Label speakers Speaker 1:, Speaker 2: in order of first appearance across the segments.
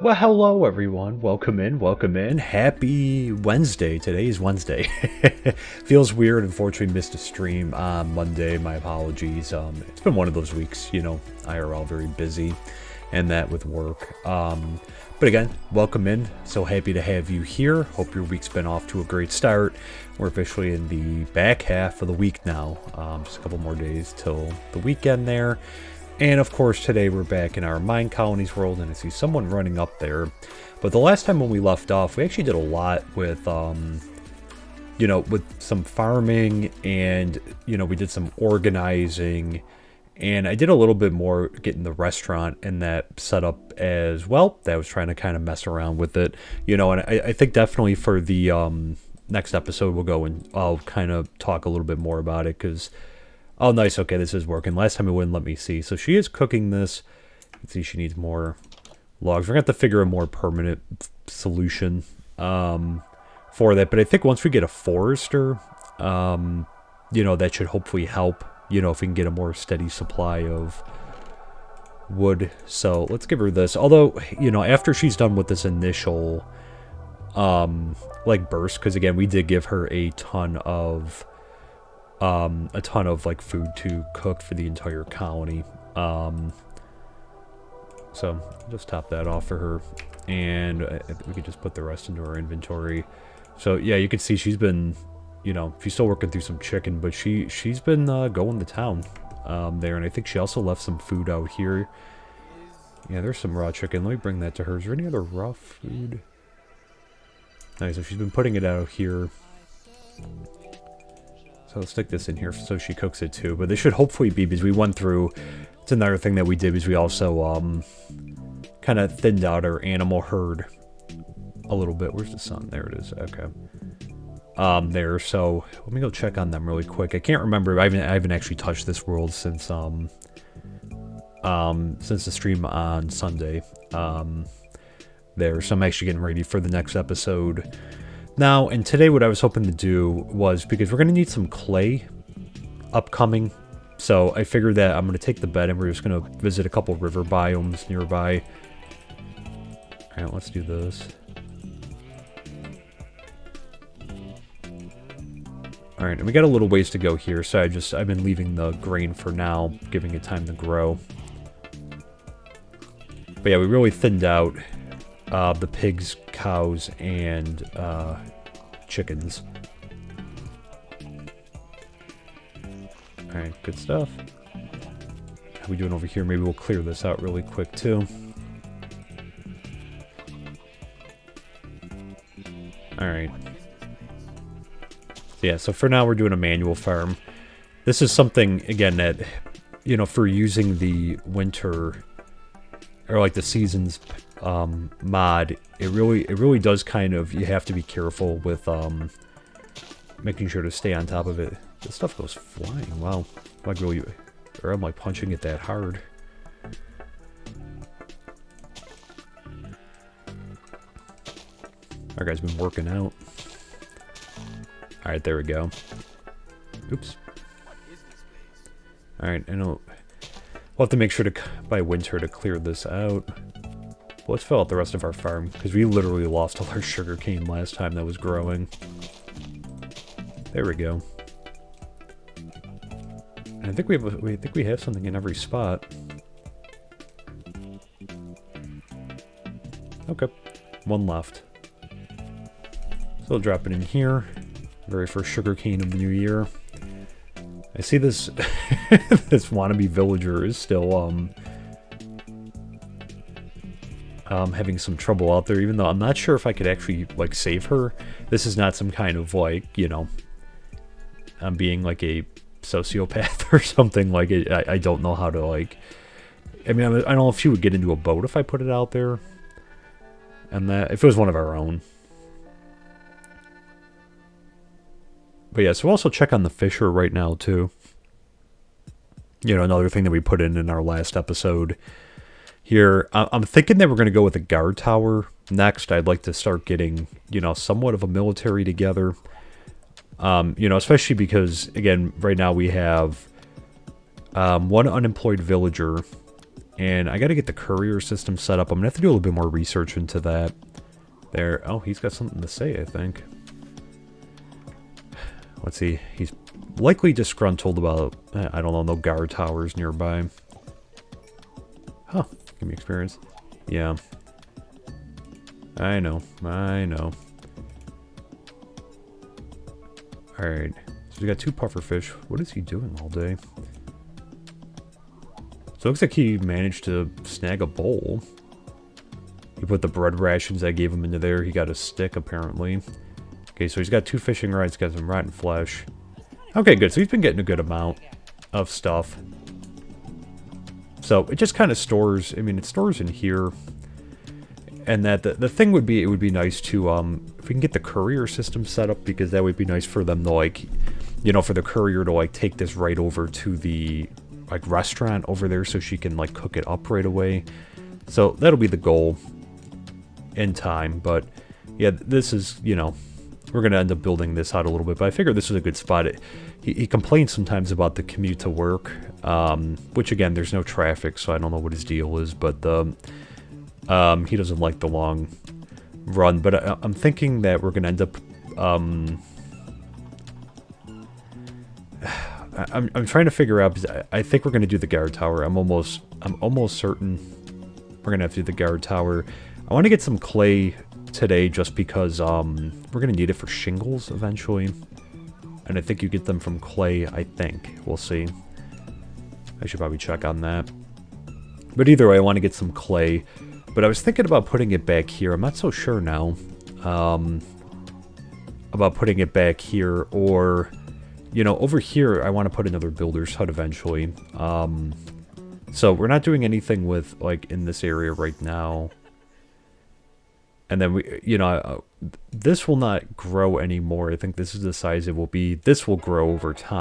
Speaker 1: Well, hello everyone. Welcome in. Welcome in. Happy Wednesday. Today is Wednesday. Feels weird. Unfortunately, missed a stream on Monday. My apologies. It's been one of those weeks. IRL very busy, and that with work. But again, welcome in. So happy to have you here. Hope your week's been off to a great start. We're officially in the back half of the week now. Just a couple more days till the weekend there. And of course, today we're back in our MineColonies world, and I see someone running up there. But the last time when we left off, we actually did a lot with, with some farming, and, we did some organizing, and I did a little bit more getting the restaurant and that set up as well. That I was trying to kind of mess around with it, and I think definitely for the next episode, we'll go and I'll kind of talk a little bit more about it, because... Oh, nice. Okay, this is working. Last time it wouldn't let me see. So she is cooking this. Let's see, she needs more logs. We're going to have to figure a more permanent solution for that. But I think once we get a forester, that should hopefully help, if we can get a more steady supply of wood. So let's give her this. Although, after she's done with this initial, burst, because again, we did give her a ton of like food to cook for the entire colony. So just top that off for her, and I think we could just put the rest into our inventory. So yeah, you can see she's been, she's still working through some chicken, but she's been going to town there, and I think she also left some food out here. Yeah, there's some raw chicken. Let me bring that to her. Is there any other raw food? Nice. So she's been putting it out here. So let's stick this in here so she cooks it too. But this should hopefully be, because we went through, it's another thing that we did, is we also kind of thinned out our animal herd a little bit. Where's the sun? There it is. Okay. There. So let me go check on them really quick. I can't remember. I haven't actually touched this world since the stream on Sunday. There. So I'm actually getting ready for the next episode. Now, and today what I was hoping to do was, because we're going to need some clay upcoming, so I figured that I'm going to take the bed and we're just going to visit a couple river biomes nearby. Alright, let's do this. Alright, and we got a little ways to go here, so I've been leaving the grain for now, giving it time to grow. But yeah, we really thinned out the pigs, cows, and chickens. Alright, good stuff. How we doing over here? Maybe we'll clear this out really quick too. Alright. Yeah, so for now we're doing a manual farm. This is something, again, that, for using the winter, or like the seasons mod, it really does kind of, you have to be careful with making sure to stay on top of it. This stuff goes flying. Wow. Like really, or am I punching it that hard? Our guy's been working out. Alright, there we go. Oops. Alright, I know we'll have to make sure to, by winter, to clear this out. Let's fill out the rest of our farm, because we literally lost all our sugar cane last time that was growing. There we go. And I think we have something in every spot. Okay, one left. So we'll drop it in here. Very first sugar cane of the new year. I see this this wannabe villager is still having some trouble out there, even though I'm not sure if I could actually, like, save her. This is not some kind of, like, I'm being, like, a sociopath or something. Like, I don't know how to, like... I mean, I don't know if she would get into a boat if I put it out there. And that, if it was one of our own. But yeah, so we'll also check on the fisher right now, too. Another thing that we put in our last episode. Here, I'm thinking that we're going to go with a guard tower next. I'd like to start getting, somewhat of a military together. Especially because, again, right now we have one unemployed villager And I got to get the courier system set up. I'm going to have to do a little bit more research into that. There. Oh, he's got something to say, I think. Let's see. He's likely disgruntled about, I don't know, no guard towers nearby. Huh. Give me experience. Yeah. I know. I know. Alright. So we got 2 pufferfish. What is he doing all day? So it looks like he managed to snag a bowl. He put the bread rations I gave him into there. He got a stick, apparently. Okay, so he's got 2 fishing rods. Got some rotten flesh. Okay, good. So he's been getting a good amount of stuff. So it just kind of stores. I mean, it stores in here. And that the thing would be, it would be nice to, if we can get the courier system set up, because that would be nice for them to, like, you know, for the courier to, like, take this right over to the, like, restaurant over there so she can, like, cook it up right away. So that'll be the goal in time. But yeah, this is, you know, we're going to end up building this out a little bit, but I figured this was a good spot. He complains sometimes about the commute to work, which again, there's no traffic, so I don't know what his deal is, but he doesn't like the long run. But I'm thinking that we're going to end up, I'm trying to figure out, because I think we're going to do the guard tower. I'm almost certain we're going to have to do the guard tower. I want to get some clay today just because we're going to need it for shingles eventually. And I think you get them from clay, I think. We'll see. I should probably check on that. But either way, I want to get some clay. But I was thinking about putting it back here. I'm not so sure now about putting it back here, or, you know, over here I want to put another builder's hut eventually. So we're not doing anything with, like, in this area right now. And then we, you know, this will not grow anymore. I think this is the size it will be. This will grow over time.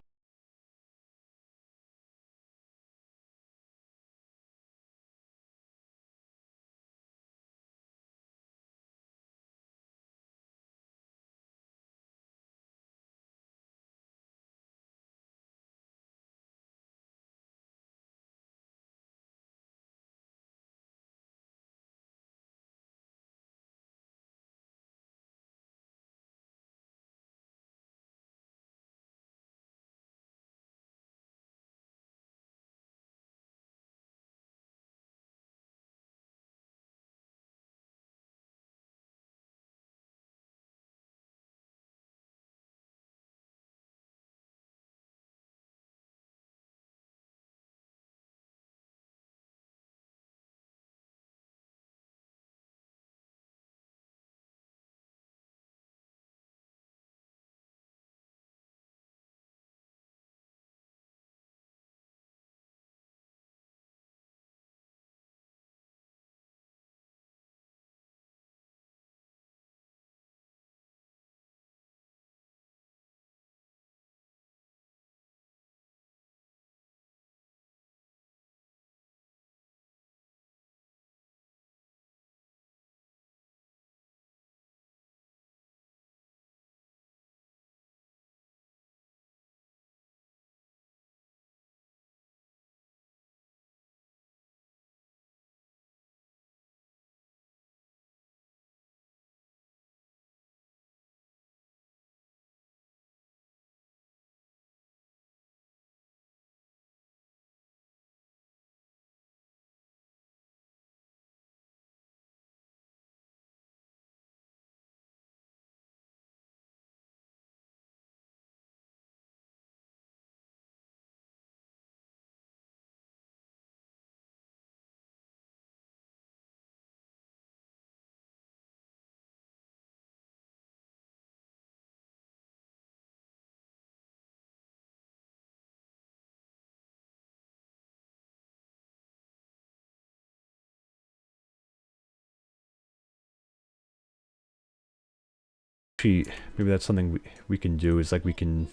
Speaker 1: Maybe that's something we can do, is like we can,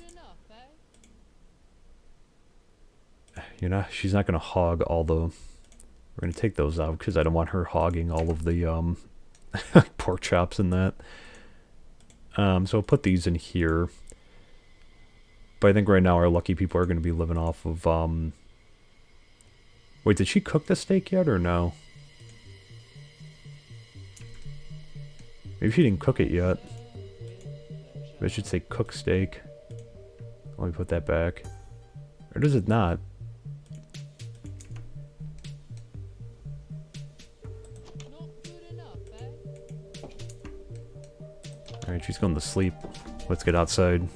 Speaker 1: you know, she's not going to hog all the, we're going to take those out because I don't want her hogging all of the pork chops and that. So I'll put these in here. But I think right now our lucky people are going to be living off of, Wait, did she cook the steak yet or no? Maybe she didn't cook it yet. Maybe I should say cook steak. Let me put that back. Or does it not? Alright, she's going to sleep. Let's get outside.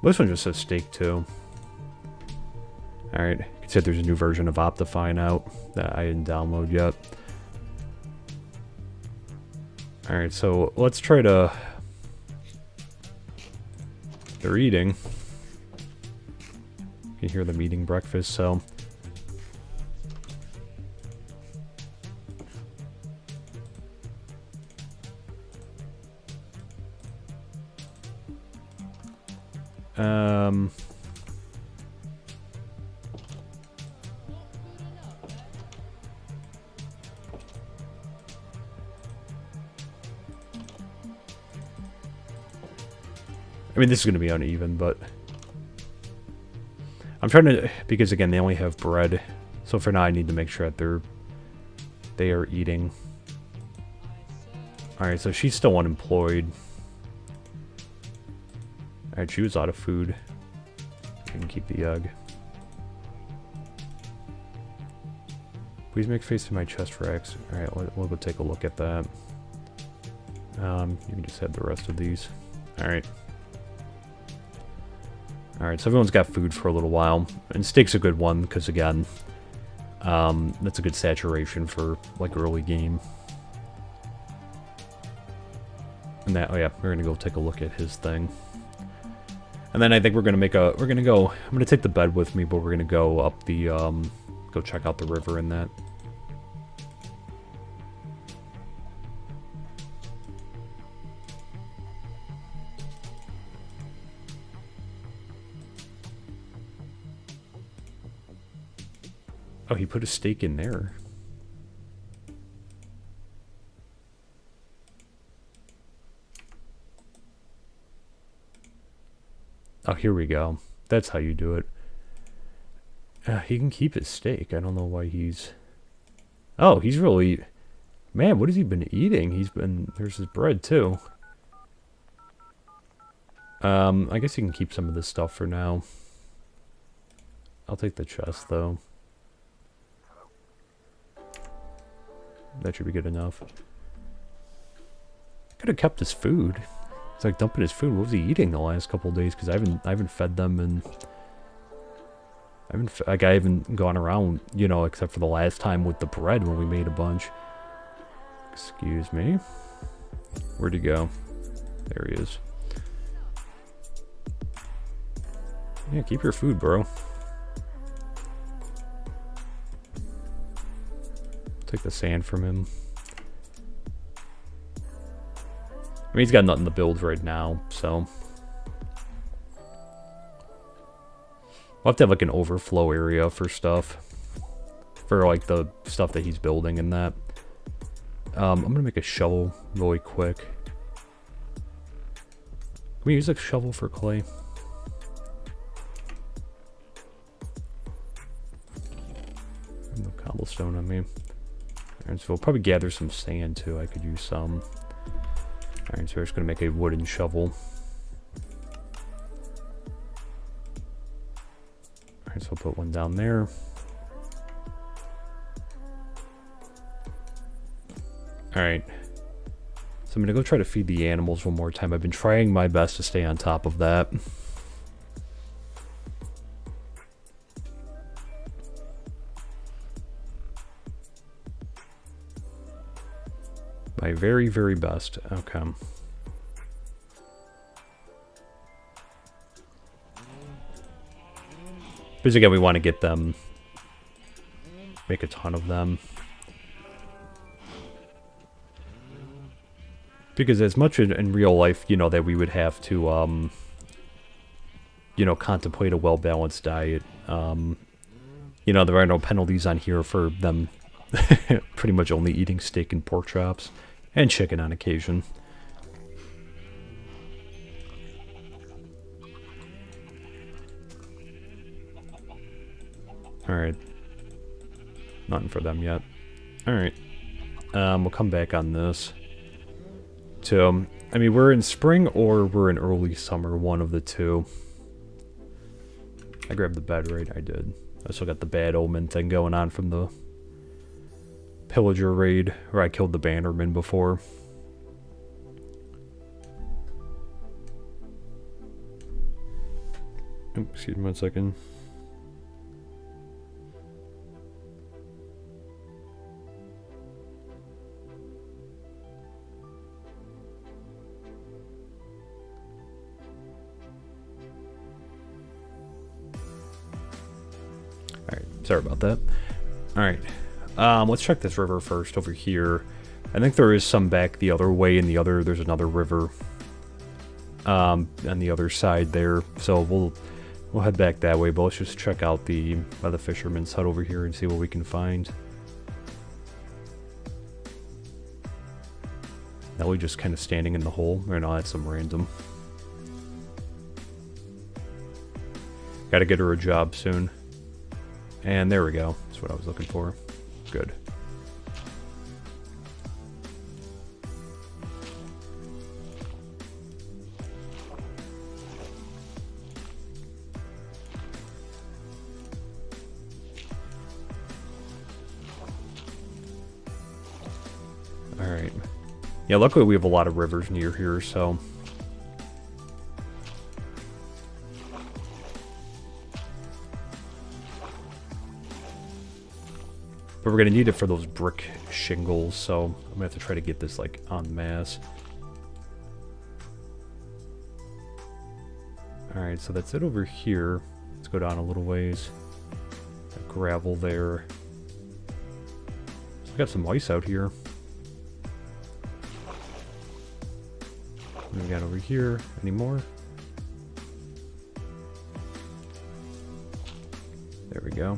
Speaker 1: This one just says steak too. Alright, you can see there's a new version of Optifine out that I didn't download yet. Alright, so let's try to... They're eating. You can hear them eating breakfast, so... I mean, this is going to be uneven, but... I'm trying to... Because, again, they only have bread. So for now, I need to make sure that they are eating. Alright, so she's still unemployed. Alright, she was out of food. I can keep the egg. Please make face to my chest racks. Alright, we'll go take a look at that. You can just have the rest of these. Alright. Alright, so everyone's got food for a little while. And steak's a good one, because again, that's a good saturation for, like, early game. And that, oh yeah, we're gonna go take a look at his thing. And then I think we're gonna make a, I'm gonna take the bed with me, but we're gonna go up the, go check out the river and that. Oh, he put a steak in there. Oh, here we go. That's how you do it. He can keep his steak. I don't know why he's... Oh, he's really... Man, what has he been eating? He's been... There's his bread, too. I guess he can keep some of this stuff for now. I'll take the chest, though. That should be good enough. Could have kept his food. It's like dumping his food. What was he eating the last couple of days? Because I haven't fed them, and I haven't gone around, you know, except for the last time with the bread when we made a bunch. Excuse me. Where'd he go? There he is. Yeah, keep your food, bro. Take the sand from him. I mean, he's got nothing to build right now, so... We'll have to have, like, an overflow area for stuff. For, like, the stuff that he's building and that. I'm gonna make a shovel really quick. Can we use a shovel for clay? No cobblestone on me. Alright, so we'll probably gather some sand, too. I could use some. Alright, so we're just going to make a wooden shovel. Alright, so I'll put one down there. Alright. So I'm going to go try to feed the animals one more time. I've been trying my best to stay on top of that. My very, very best. Okay. Because again, we want to get them... Make a ton of them. Because as much in real life, you know, that we would have to, you know, contemplate a well-balanced diet. You know, there are no penalties on here for them pretty much only eating steak and pork chops. And chicken on occasion. Alright. Nothing for them yet. Alright. We'll come back on this. To, I mean, we're in spring or we're in early summer, one of the two. I grabbed the bed, right? I did. I still got the bad omen thing going on from the pillager raid, where I killed the bannerman before. Oops, excuse me 1 second. Alright, sorry about that. Alright, let's check this river first over here. I think there is some back the other way in the other, there's another river on the other side there. So we'll head back that way, but let's just check out the fisherman's hut over here and see what we can find. Ellie just kind of standing in the hole. Or no, that's some random. Gotta get her a job soon. And there we go. That's what I was looking for. Good. Alright. Yeah, luckily we have a lot of rivers near here, so... But we're gonna need it for those brick shingles, so I'm gonna have to try to get this, like, en masse. Alright, so that's it over here. Let's go down a little ways. Got gravel there. We got some ice out here. What do we got over here? Any more? There we go.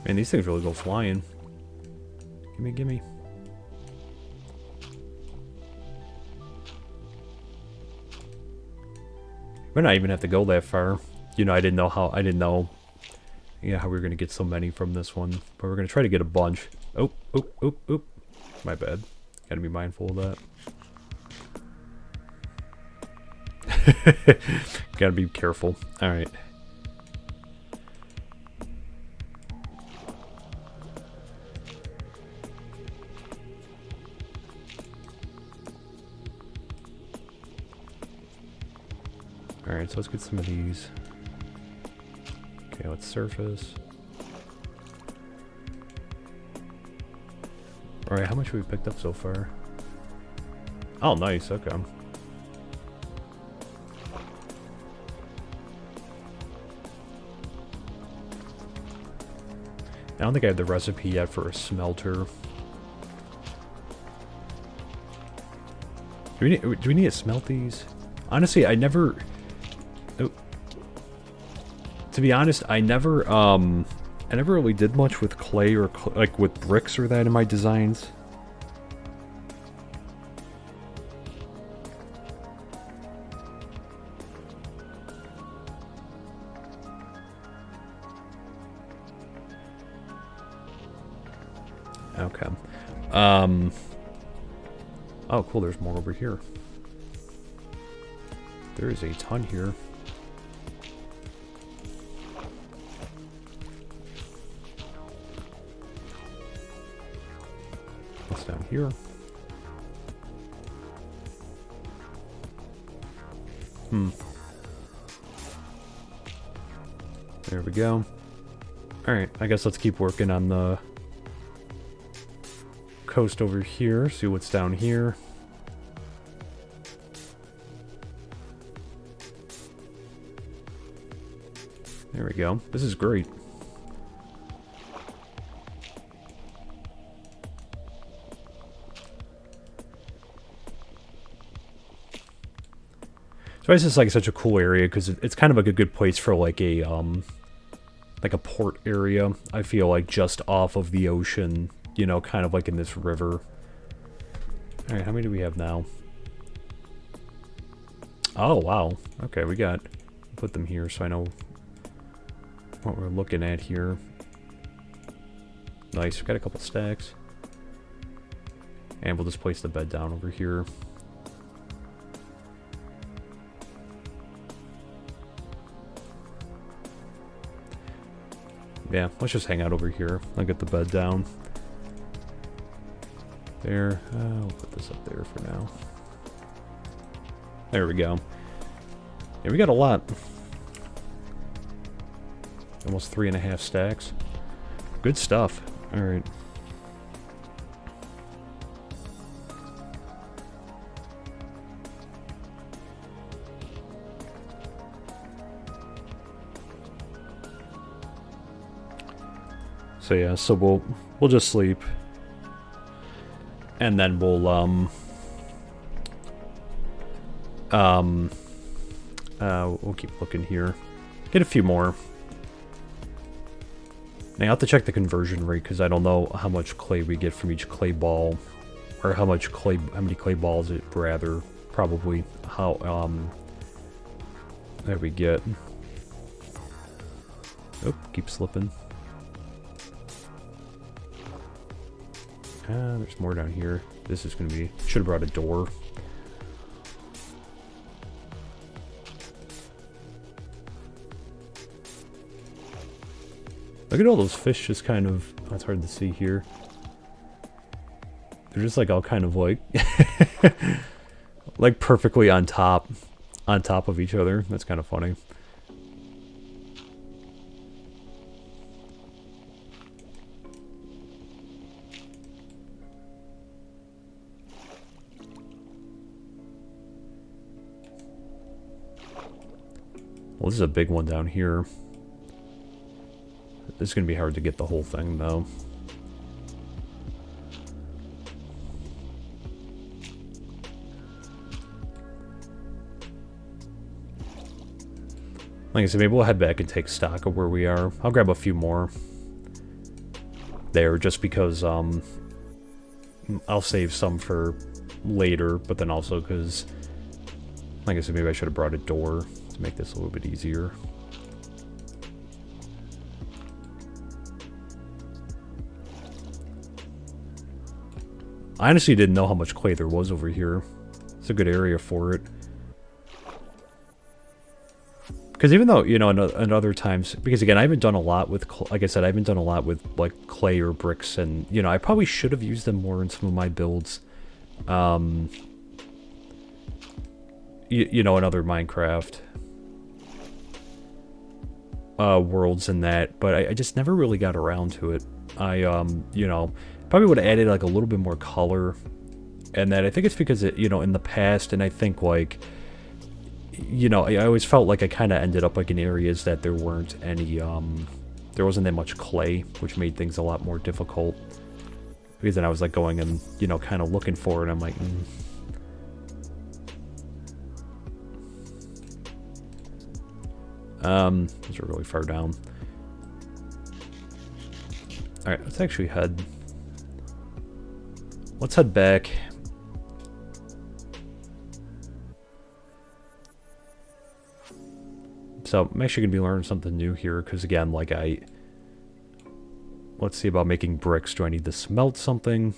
Speaker 1: Man, these things really go flying. Gimme, gimme. We might not even have to go that far. You know, I didn't know, yeah, how we were going to get so many from this one. But we're going to try to get a bunch. Oh, oh, oh, oh. My bad. Gotta be mindful of that. Gotta be careful. Alright. Alright, so let's get some of these. Okay, let's surface. Alright, how much have we picked up so far? Oh, nice, okay. I don't think I have the recipe yet for a smelter. Do we need to smelt these? Honestly, I never... Oh. To be honest, I never really did much with clay or like with bricks or that in my designs. Okay. Oh, cool. There's more over here. There is a ton here. What's down here? There we go. Alright, I guess let's keep working on the coast over here, see what's down here. There we go. This is great. So this is like such a cool area because it's kind of like a good place for like a port area. I feel like just off of the ocean, you know, kind of like in this river. All right, how many do we have now? Oh, wow. Okay, we got... Put them here so I know what we're looking at here. Nice, we've got a couple stacks. And we'll just place the bed down over here. Yeah, let's just hang out over here. I'll get the bed down. There. I'll put this up there for now. There we go. Yeah, we got a lot. Almost 3.5 stacks. Good stuff. Alright. So yeah, so we'll just sleep. And then we'll we'll keep looking here. Get a few more. Now I have to check the conversion rate because I don't know how much clay we get from each clay ball, or how many clay balls it rather probably how there we get. Oh, keep slipping. There's more down here. This is gonna be... Should have brought a door. Look at all those fish just kind of... That's hard to see here. They're just like all kind of like... like perfectly on top of each other. That's kind of funny. Well, this is a big one down here. This is going to be hard to get the whole thing, though. Like I said, maybe we'll head back and take stock of where we are. I'll grab a few more there just because I'll save some for later, but then also because, like I said, maybe I should have brought a door to make this a little bit easier. I honestly didn't know how much clay there was over here. It's a good area for it. Because even though, you know, in other times, because again, I haven't done a lot with, like I said, I haven't done a lot with, like, clay or bricks, and, you know, I probably should have used them more in some of my builds. You know, in other Minecraft worlds and that, but I just never really got around to it. You know, probably would have added, like, a little bit more color, and that I think it's because, it, you know, in the past, and I think, like... You know, I always felt like I kind of ended up like in areas that there weren't any, there wasn't that much clay, which made things a lot more difficult. Because then I was like going and, you know, kind of looking for it, and I'm like, those are really far down. Alright, let's actually head... Let's head back. So I'm actually going to be learning something new here, because again, like let's see about making bricks. Do I need to smelt something?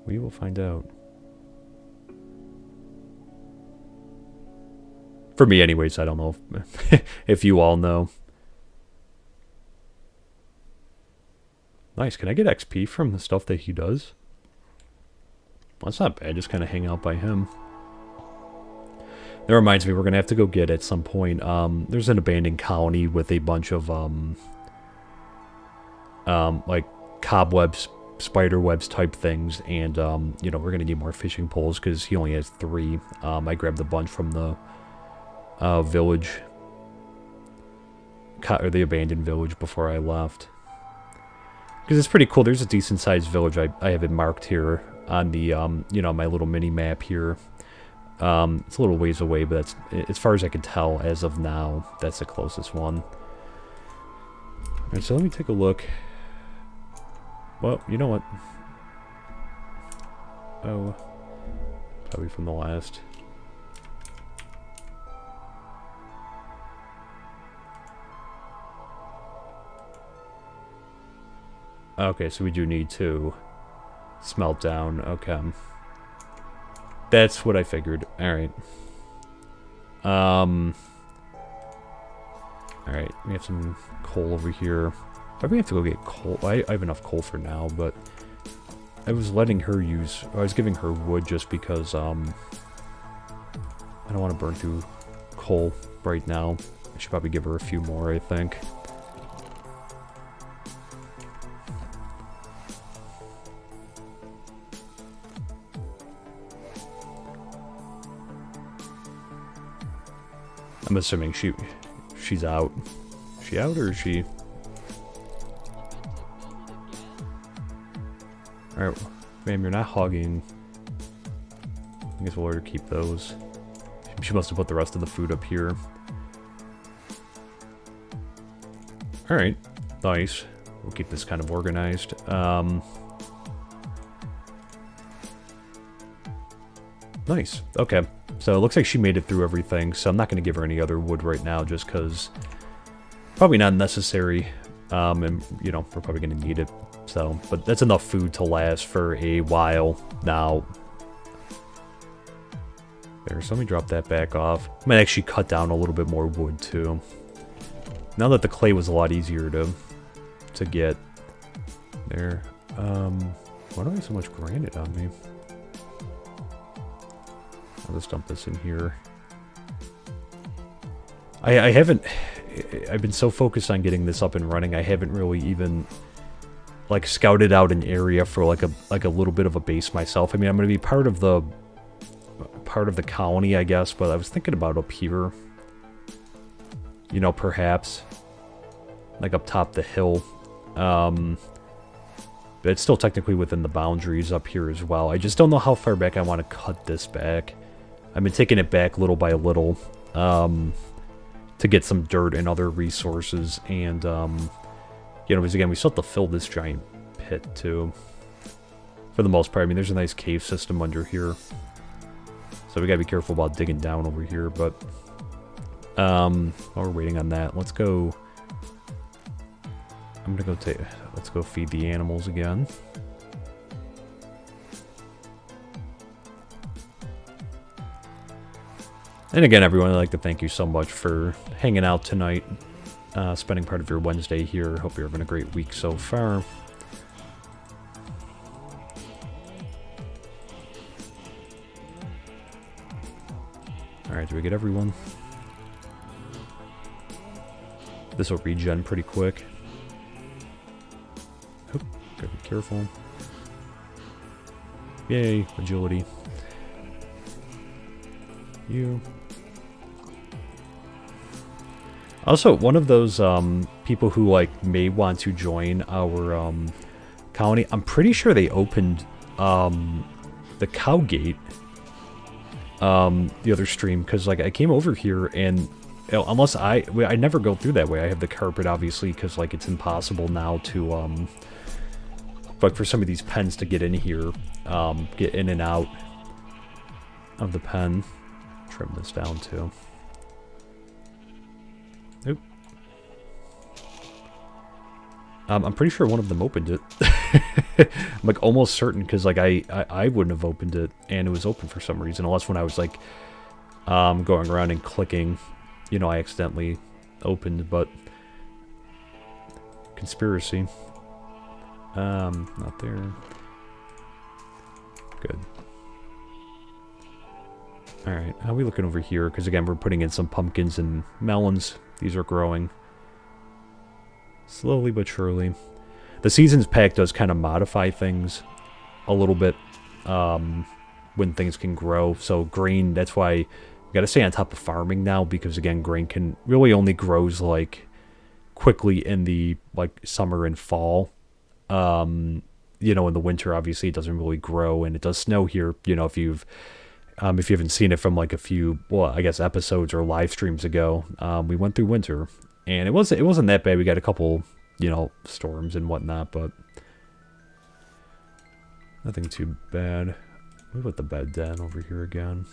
Speaker 1: We will find out. For me anyways, I don't know if you all know. Nice, can I get XP from the stuff that he does? Well, that's not bad, just kind of hang out by him. That reminds me, we're going to have to go get at some point. There's an abandoned colony with a bunch of, like, cobwebs, spider webs type things. And, you know, we're going to need more fishing poles because he only has 3. I grabbed a bunch from the village, or the abandoned village before I left. Because it's pretty cool. There's a decent sized village. I have it marked here. on the, you know, my little mini map here. It's a little ways away, but that's, as far as I can tell, as of now, that's the closest one. Alright, so let me take a look. Well, you know what? Oh, probably from the last. Okay, so we do need to smelt down. Okay. That's what I figured. Alright. Alright, we have some coal over here. Probably have to go get coal. I have enough coal for now, but I was letting her use... I was giving her wood just because, I don't want to burn through coal right now. I should probably give her a few more, I think. I'm assuming she's out. Is she out or is she... Alright, ma'am, you're not hogging. I guess we'll let her keep those. She must have put the rest of the food up here. Alright, nice. We'll keep this kind of organized. Nice, okay. So it looks like she made it through everything, so I'm not going to give her any other wood right now just because probably not necessary, and, you know, we're probably going to need it. So, but that's enough food to last for a while now. There, so let me drop that back off. I might actually cut down a little bit more wood too. Now that the clay was a lot easier to get. There. Why do I have so much granite on me? I'll just dump this in here. I haven't... I've been so focused on getting this up and running, I haven't really even, like, scouted out an area for, like a little bit of a base myself. I mean, I'm going to be part of the colony, I guess, but I was thinking about up here. You know, perhaps. Like, up top the hill. But it's still technically within the boundaries up here as well. I just don't know how far back I want to cut this back. I've been taking it back little by little to get some dirt and other resources. And, you know, because again, we still have to fill this giant pit too. For the most part, I mean, there's a nice cave system under here. So we gotta be careful about digging down over here. But, while we're waiting on that, let's go... I'm gonna go let's go feed the animals again. And again, everyone, I'd like to thank you so much for hanging out tonight, spending part of your Wednesday here. Hope you're having a great week so far. Alright, do we get everyone? This will regen pretty quick. Oop, gotta be careful. Yay, agility. You. Also, one of those people who like may want to join our colony, I'm pretty sure they opened the cow gate the other stream, because like I came over here and unless I never go through that way. I have the carpet obviously because like it's impossible now to but for some of these pens to get in here, get in and out of the pen. Trim this down too. Oop. I'm pretty sure one of them opened it. I'm like almost certain because like I wouldn't have opened it and it was open for some reason, unless when I was like going around and clicking, you know, I accidentally opened. But conspiracy. Not there. Good. Alright, how are we looking over here? Because again, we're putting in some pumpkins and melons. These are growing. Slowly but surely. The Seasons Pack does kind of modify things a little bit when things can grow. So grain, that's why you got to stay on top of farming now, because again, grain can really only grows like quickly in the like summer and fall. you know, in the winter, obviously it doesn't really grow, and it does snow here. You know, if you haven't seen it from like a few, well, I guess episodes or live streams ago, we went through winter, and it wasn't that bad. We got a couple, you know, storms and whatnot, but nothing too bad. We put the bed down over here again.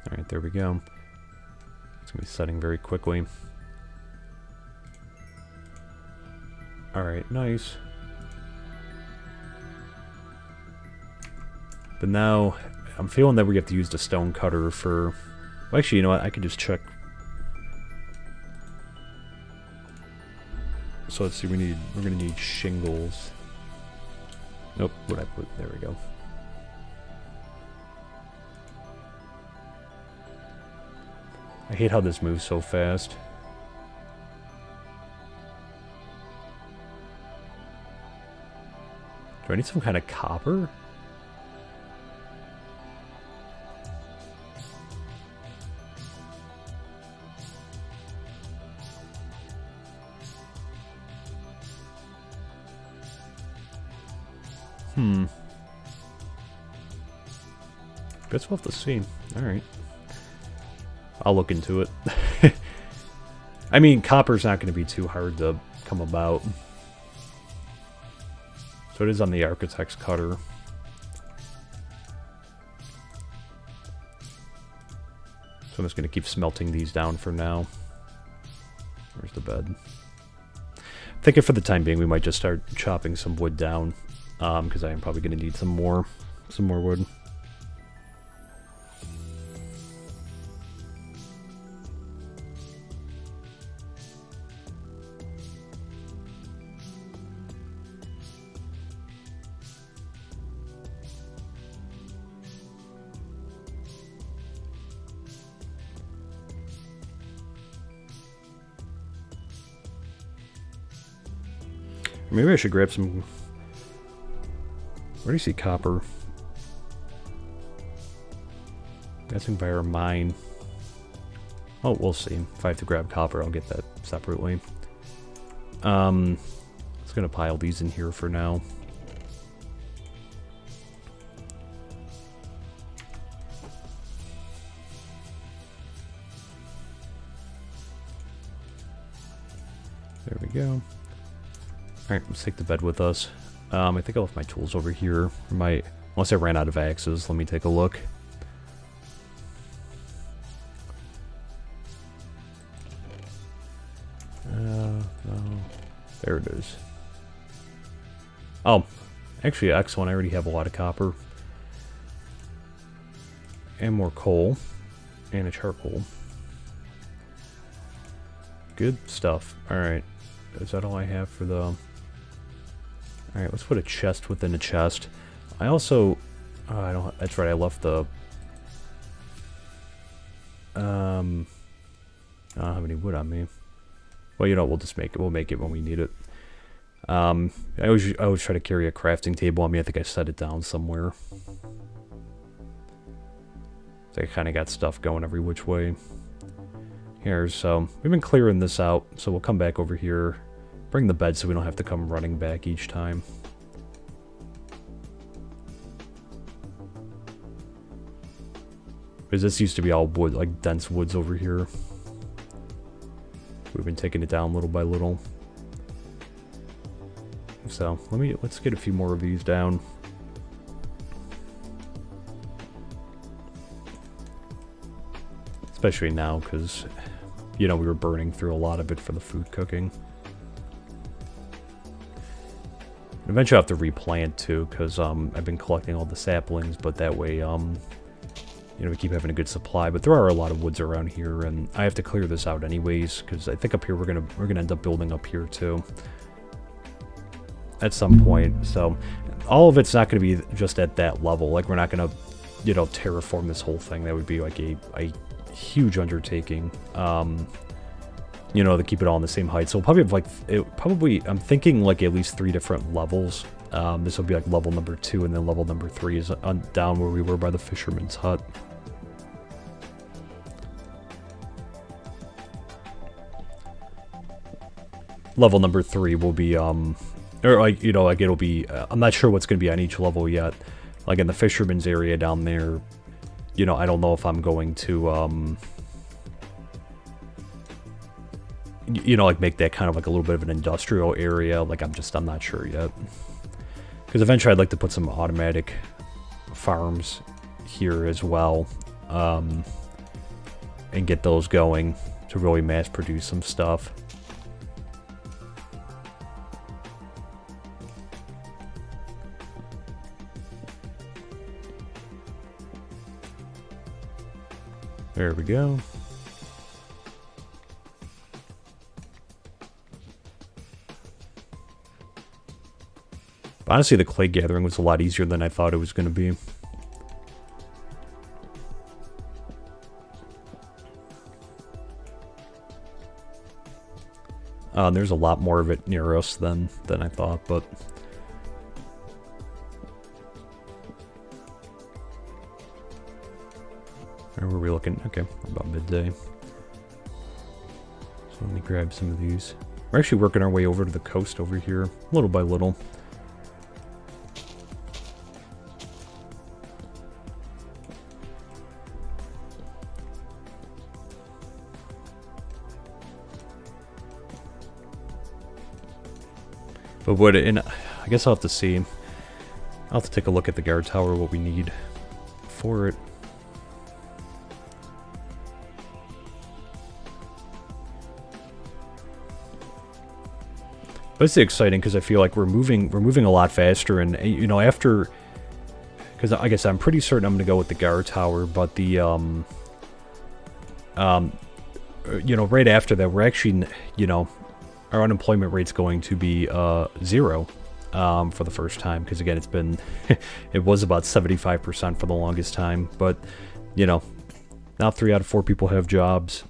Speaker 1: All right, there we go. It's gonna be setting very quickly. All right, nice. But now I'm feeling that we have to use the stone cutter for. Well, actually, you know what? I could just check. So let's see. We're gonna need shingles. Nope. What I put? There we go. I hate how this moves so fast. Do I need some kind of copper? Guess we'll have to see. Alright. I'll look into it. I mean, copper's not going to be too hard to come about. So it is on the architect's cutter. So I'm just going to keep smelting these down for now. Where's the bed? Thinking for the time being we might just start chopping some wood down. Because I am probably going to need some more wood. Maybe I should grab some... Where do you see copper? Guessing by our mine. Oh, we'll see. If I have to grab copper, I'll get that separately. Just gonna pile these in here for now. There we go. Alright, let's take the bed with us. I think I left my tools over here. Unless I ran out of axes, let me take a look. No. There it is. Oh, actually excellent. I already have a lot of copper. And more coal. And a charcoal. Good stuff. Alright. Is that all I have for the... Alright, let's put a chest within a chest. I also... I don't... That's right, I left the... I don't have any wood on me. Well, you know, we'll just make it. We'll make it when we need it. I always try to carry a crafting table on me. I think I set it down somewhere. So I kind of got stuff going every which way. Here, so we've been clearing this out. So we'll come back over here. Bring the bed so we don't have to come running back each time. Because this used to be all wood, like dense woods over here. We've been taking it down little by little. So let's get a few more of these down. Especially now, because, you know, we were burning through a lot of it for the food cooking. Eventually I'll have to replant too, because I've been collecting all the saplings, but that way, you know, we keep having a good supply. But there are a lot of woods around here, and I have to clear this out anyways, because I think up here we're gonna end up building up here too. At some point, so all of it's not going to be just at that level. Like, we're not going to, you know, terraform this whole thing. That would be like a huge undertaking, you know, to keep it all on the same height. So we'll probably have like, I'm thinking like at least 3 different levels. This will be like level number 2, and then level number 3 is down where we were by the fisherman's hut. level number 3 will be, or like, you know, like it'll be, I'm not sure what's going to be on each level yet. Like in the fisherman's area down there, you know, I don't know if I'm going to, you know, like make that kind of like a little bit of an industrial area. Like I'm not sure yet. Because eventually I'd like to put some automatic farms here as well. And get those going to really mass produce some stuff. There we go. Honestly, the clay gathering was a lot easier than I thought it was going to be. There's a lot more of it near us than I thought, but... Where were we looking? Okay, about midday. So let me grab some of these. We're actually working our way over to the coast over here, little by little. But what, and I guess I'll have to see. I'll have to take a look at the guard tower, what we need for it. But it's exciting because I feel like we're moving a lot faster, and you know, after, because I guess I'm pretty certain I'm going to go with the guard tower, but the you know, right after that, we're actually, you know, our unemployment rate's going to be 0 for the first time, because again, it's been it was about 75% for the longest time, but you know, now 3 out of 4 people have jobs,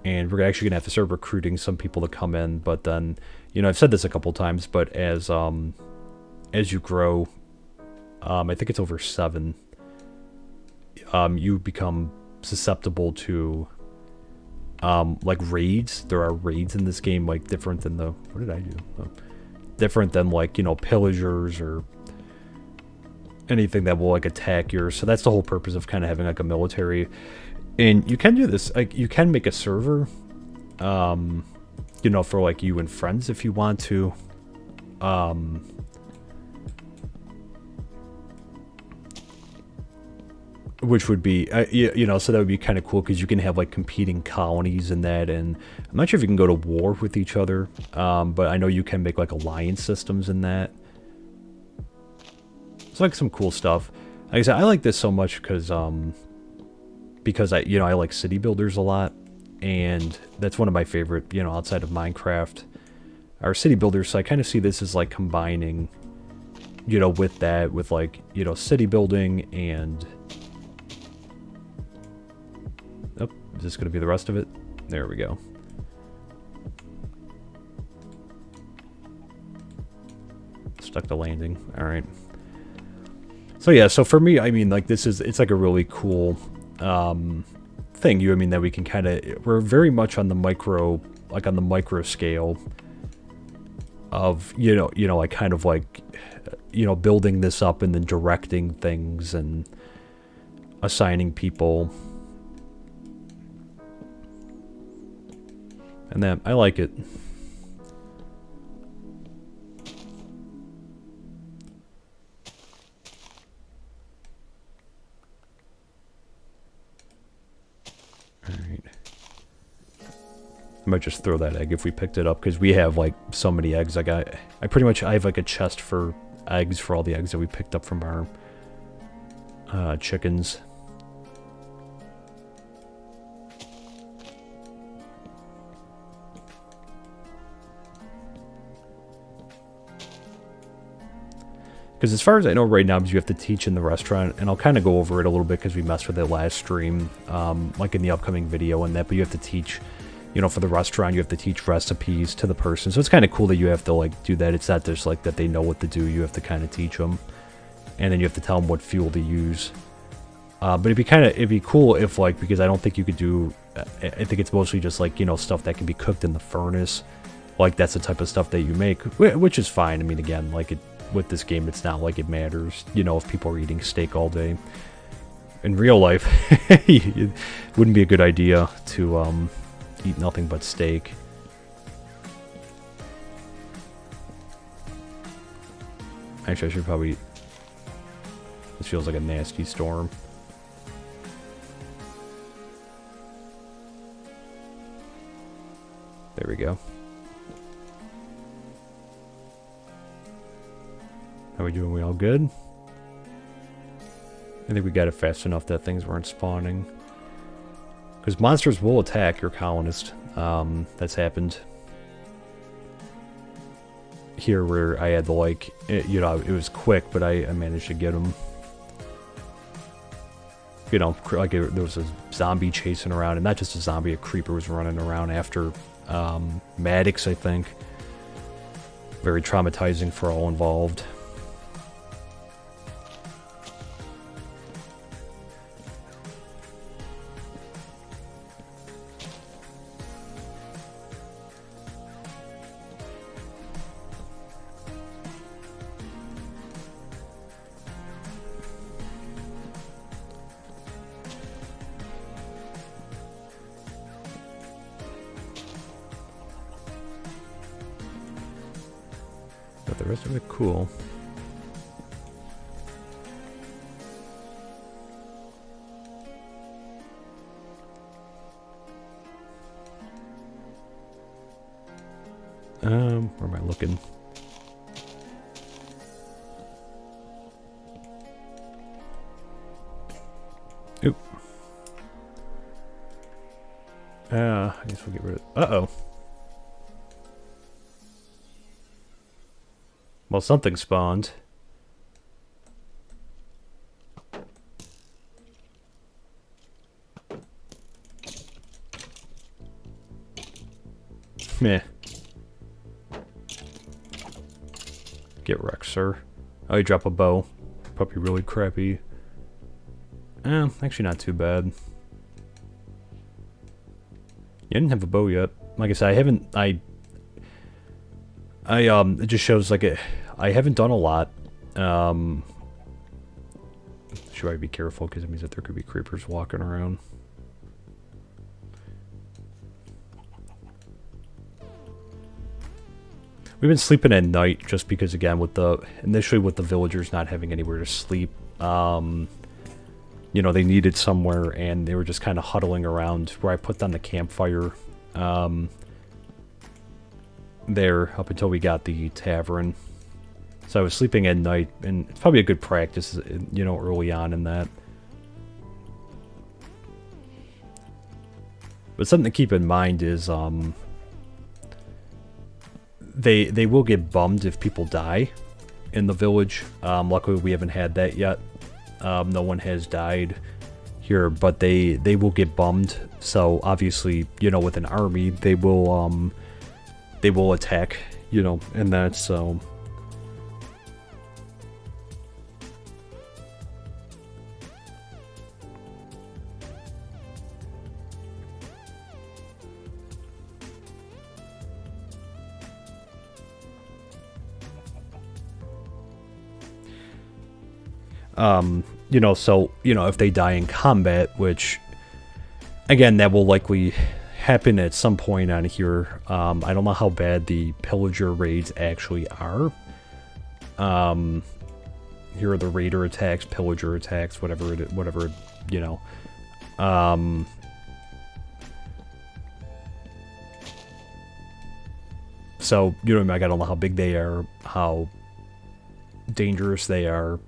Speaker 1: and we're actually gonna have to start recruiting some people to come in. But then, you know, I've said this a couple times, but as you grow, I think it's over 7, you become susceptible to like raids. There are raids in this game, like different than the, what did I do? Different than, like, you know, pillagers or anything that will like attack yours. So that's the whole purpose of kind of having like a military. And you can do this, like you can make a server, you know, for like you and friends if you want to. Which would be, you know, so that would be kind of cool because you can have like competing colonies and that. And I'm not sure if you can go to war with each other, but I know you can make like alliance systems in that. It's like some cool stuff. Like I said, I like this so much because I, you know, I like city builders a lot, and that's one of my favorite, you know, outside of Minecraft, are city builders. So I kind of see this as like combining, you know, with that, with like, you know, city building and. Oh, is this going to be the rest of it? There we go. Stuck the landing. All right. So yeah, so for me, I mean, like this is, it's like a really cool thing. I mean, that we can kind of, we're very much on the micro, like on the micro scale of, you know, like kind of like, you know, building this up and then directing things and assigning people. And then I like it. Alright. I might just throw that egg if we picked it up, because we have like so many eggs. I have like a chest for eggs for all the eggs that we picked up from our chickens. Because as far as I know right now, you have to teach in the restaurant, and I'll kind of go over it a little bit because we messed with it last stream, like in the upcoming video and that, but you have to teach, you know, for the restaurant, you have to teach recipes to the person. So it's kind of cool that you have to, like, do that. It's not just, like, that they know what to do. You have to kind of teach them, and then you have to tell them what fuel to use. But it'd be cool if, like, because I don't think you could do, I think it's mostly just like, you know, stuff that can be cooked in the furnace. Like, that's the type of stuff that you make, which is fine. I mean, again, like, with this game, it's not like it matters, you know, if people are eating steak all day. In real life, it wouldn't be a good idea to eat nothing but steak. Actually, I should probably... This feels like a nasty storm. There we go. How we doing? We all good? I think we got it fast enough that things weren't spawning. Because monsters will attack your colonist. That's happened. Here where I had to, like, you know, it was quick, but I managed to get him. You know, like there was a zombie chasing around, and not just a zombie, a creeper was running around after Maddox, I think. Very traumatizing for all involved. But the rest of it cool. Where am I looking? Oop. I guess we'll get rid of... Uh-oh. Well, something spawned. Meh. Get wrecked, sir. Oh, you drop a bow. Probably really crappy. Actually not too bad. You didn't have a bow yet. Like I said, I haven't... it just shows like I haven't done a lot. Should I be careful because it means that there could be creepers walking around. We've been sleeping at night just because, again, initially with the villagers not having anywhere to sleep, you know, they needed somewhere, and they were just kind of huddling around where I put down the campfire there up until we got the tavern. So I was sleeping at night, and it's probably a good practice, you know, early on in that. But something to keep in mind is they will get bummed if people die in the village. Luckily, we haven't had that yet. No one has died here, but they will get bummed. So obviously, you know, with an army, they will attack, you know, and that's so. You know, so, you know, if they die in combat, which, again, that will likely happen at some point on here. I don't know how bad the pillager raids actually are. Here are the raider attacks, pillager attacks, whatever, you know. So, you know, I don't know how big they are, how dangerous they are.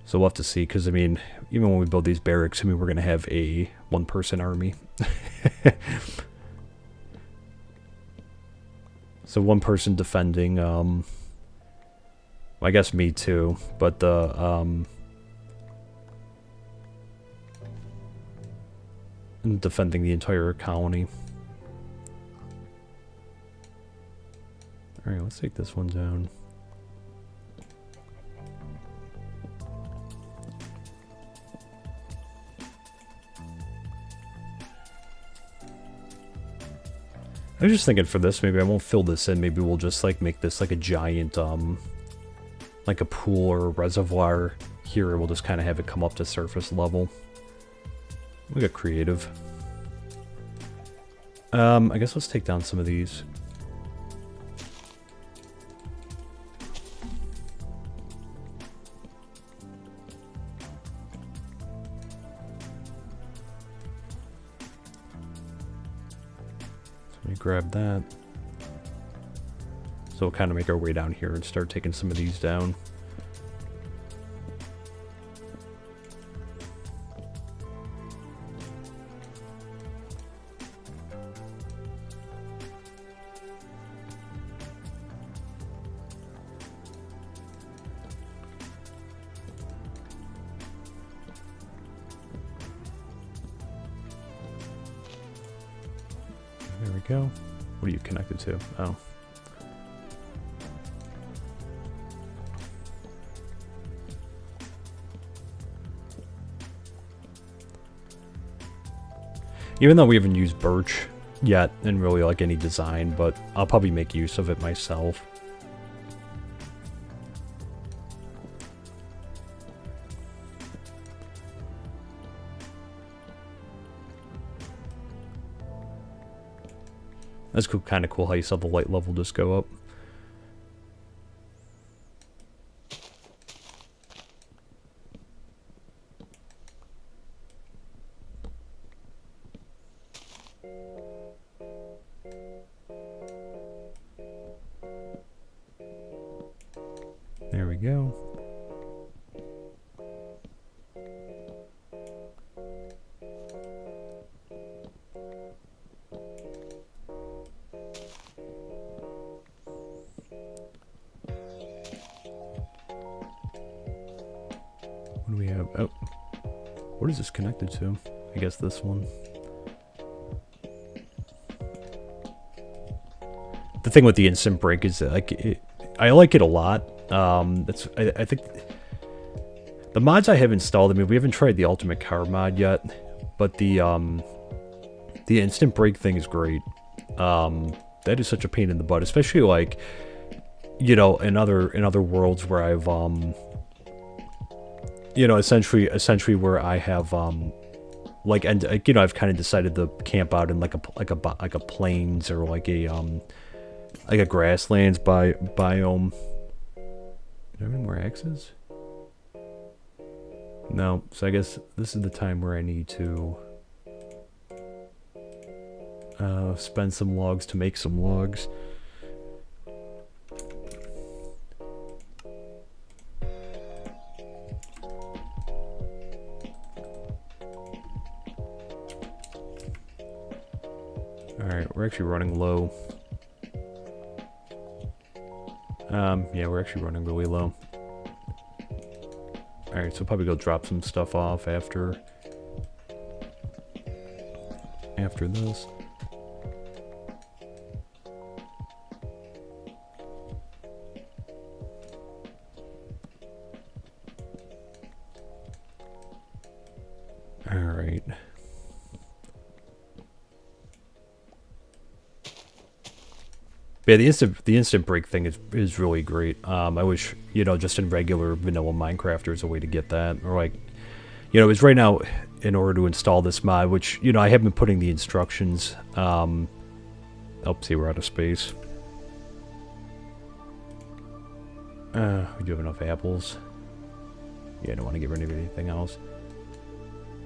Speaker 1: So we'll have to see, because, I mean, even when we build these barracks, I mean, we're going to have a one-person army. So one person defending, I guess me too, but the, defending the entire colony. Alright, let's take this one down. I was just thinking for this, maybe I won't fill this in. Maybe we'll just like make this like a giant, like a pool or a reservoir here. We'll just kind of have it come up to surface level. We got creative. I guess let's take down some of these. Let me grab that. So we'll kind of make our way down here and start taking some of these down. There we go. What are you connected to? Oh. Even though we haven't used birch yet in really like any design, but I'll probably make use of it myself. That's cool, kind of cool how you saw the light level just go up. There we go. What do we have? Oh, what is this connected to? I guess this one. The thing with the instant break is that, like, I like it a lot. I think the mods I have installed. I mean, we haven't tried the ultimate car mod yet, but the instant break thing is great. That is such a pain in the butt, especially like, you know, in other worlds where I've you know, essentially where I have like, and you know, I've kind of decided to camp out in like a plains or like a grasslands biome. Do I have any more axes? No, so I guess this is the time where I need to spend some logs to make some logs. Alright, we're actually running low. Yeah, we're actually running really low. Alright, so probably go drop some stuff off after this. Alright. Yeah, the instant break thing is really great. I wish, you know, just in regular vanilla Minecraft there's a way to get that, or like, you know, it's right now in order to install this mod, which, you know, I have been putting the instructions. Oh, see, we're out of space. We do have enough apples. Yeah, I don't want to get rid of anything else.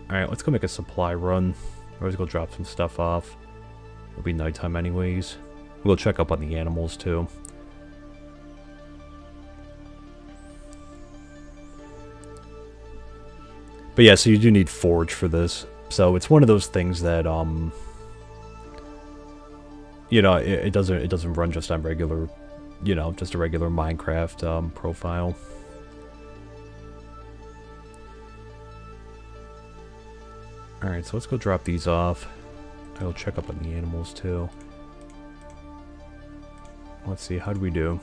Speaker 1: All right, let's go make a supply run. Let's go drop some stuff off. It'll be nighttime anyways. We'll check up on the animals too. But yeah, so you do need forge for this. So it's one of those things that you know, it doesn't run just on regular, you know, just a regular Minecraft profile. All right, so let's go drop these off. I'll check up on the animals too. Let's see, how do we do?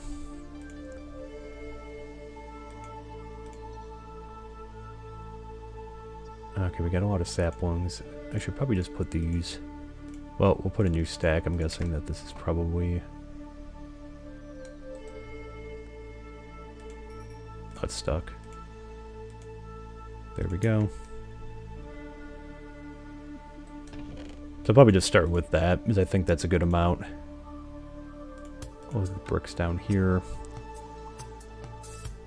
Speaker 1: Okay, we got a lot of saplings. I should probably just put these Well, we'll put a new stack. I'm guessing that this is probably... Oh, it's stuck. There we go. So I'll probably just start with that, because I think that's a good amount. Oh, the bricks down here.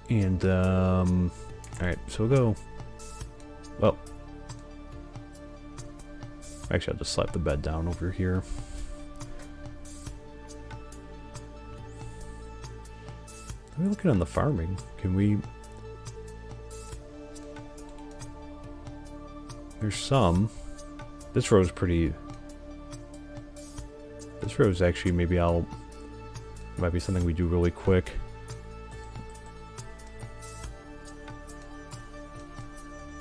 Speaker 1: And, alright, so we'll go... Well... Actually, I'll just slap the bed down over here. Are we looking on the farming? Can we... There's some. This row is pretty... This row is actually, maybe I'll... Might be something we do really quick.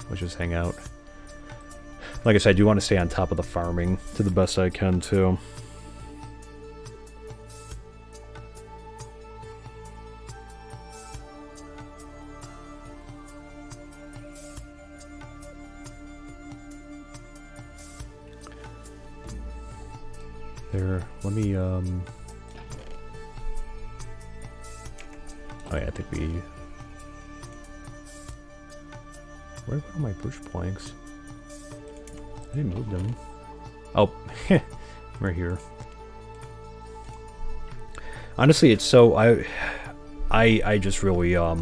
Speaker 1: Let's just hang out. Like I said, I do want to stay on top of the farming to the best I can, too. There, let me, Oh yeah, I think we... Where are my bush planks? I didn't move them. Oh, right here. Honestly, it's so... I just really, I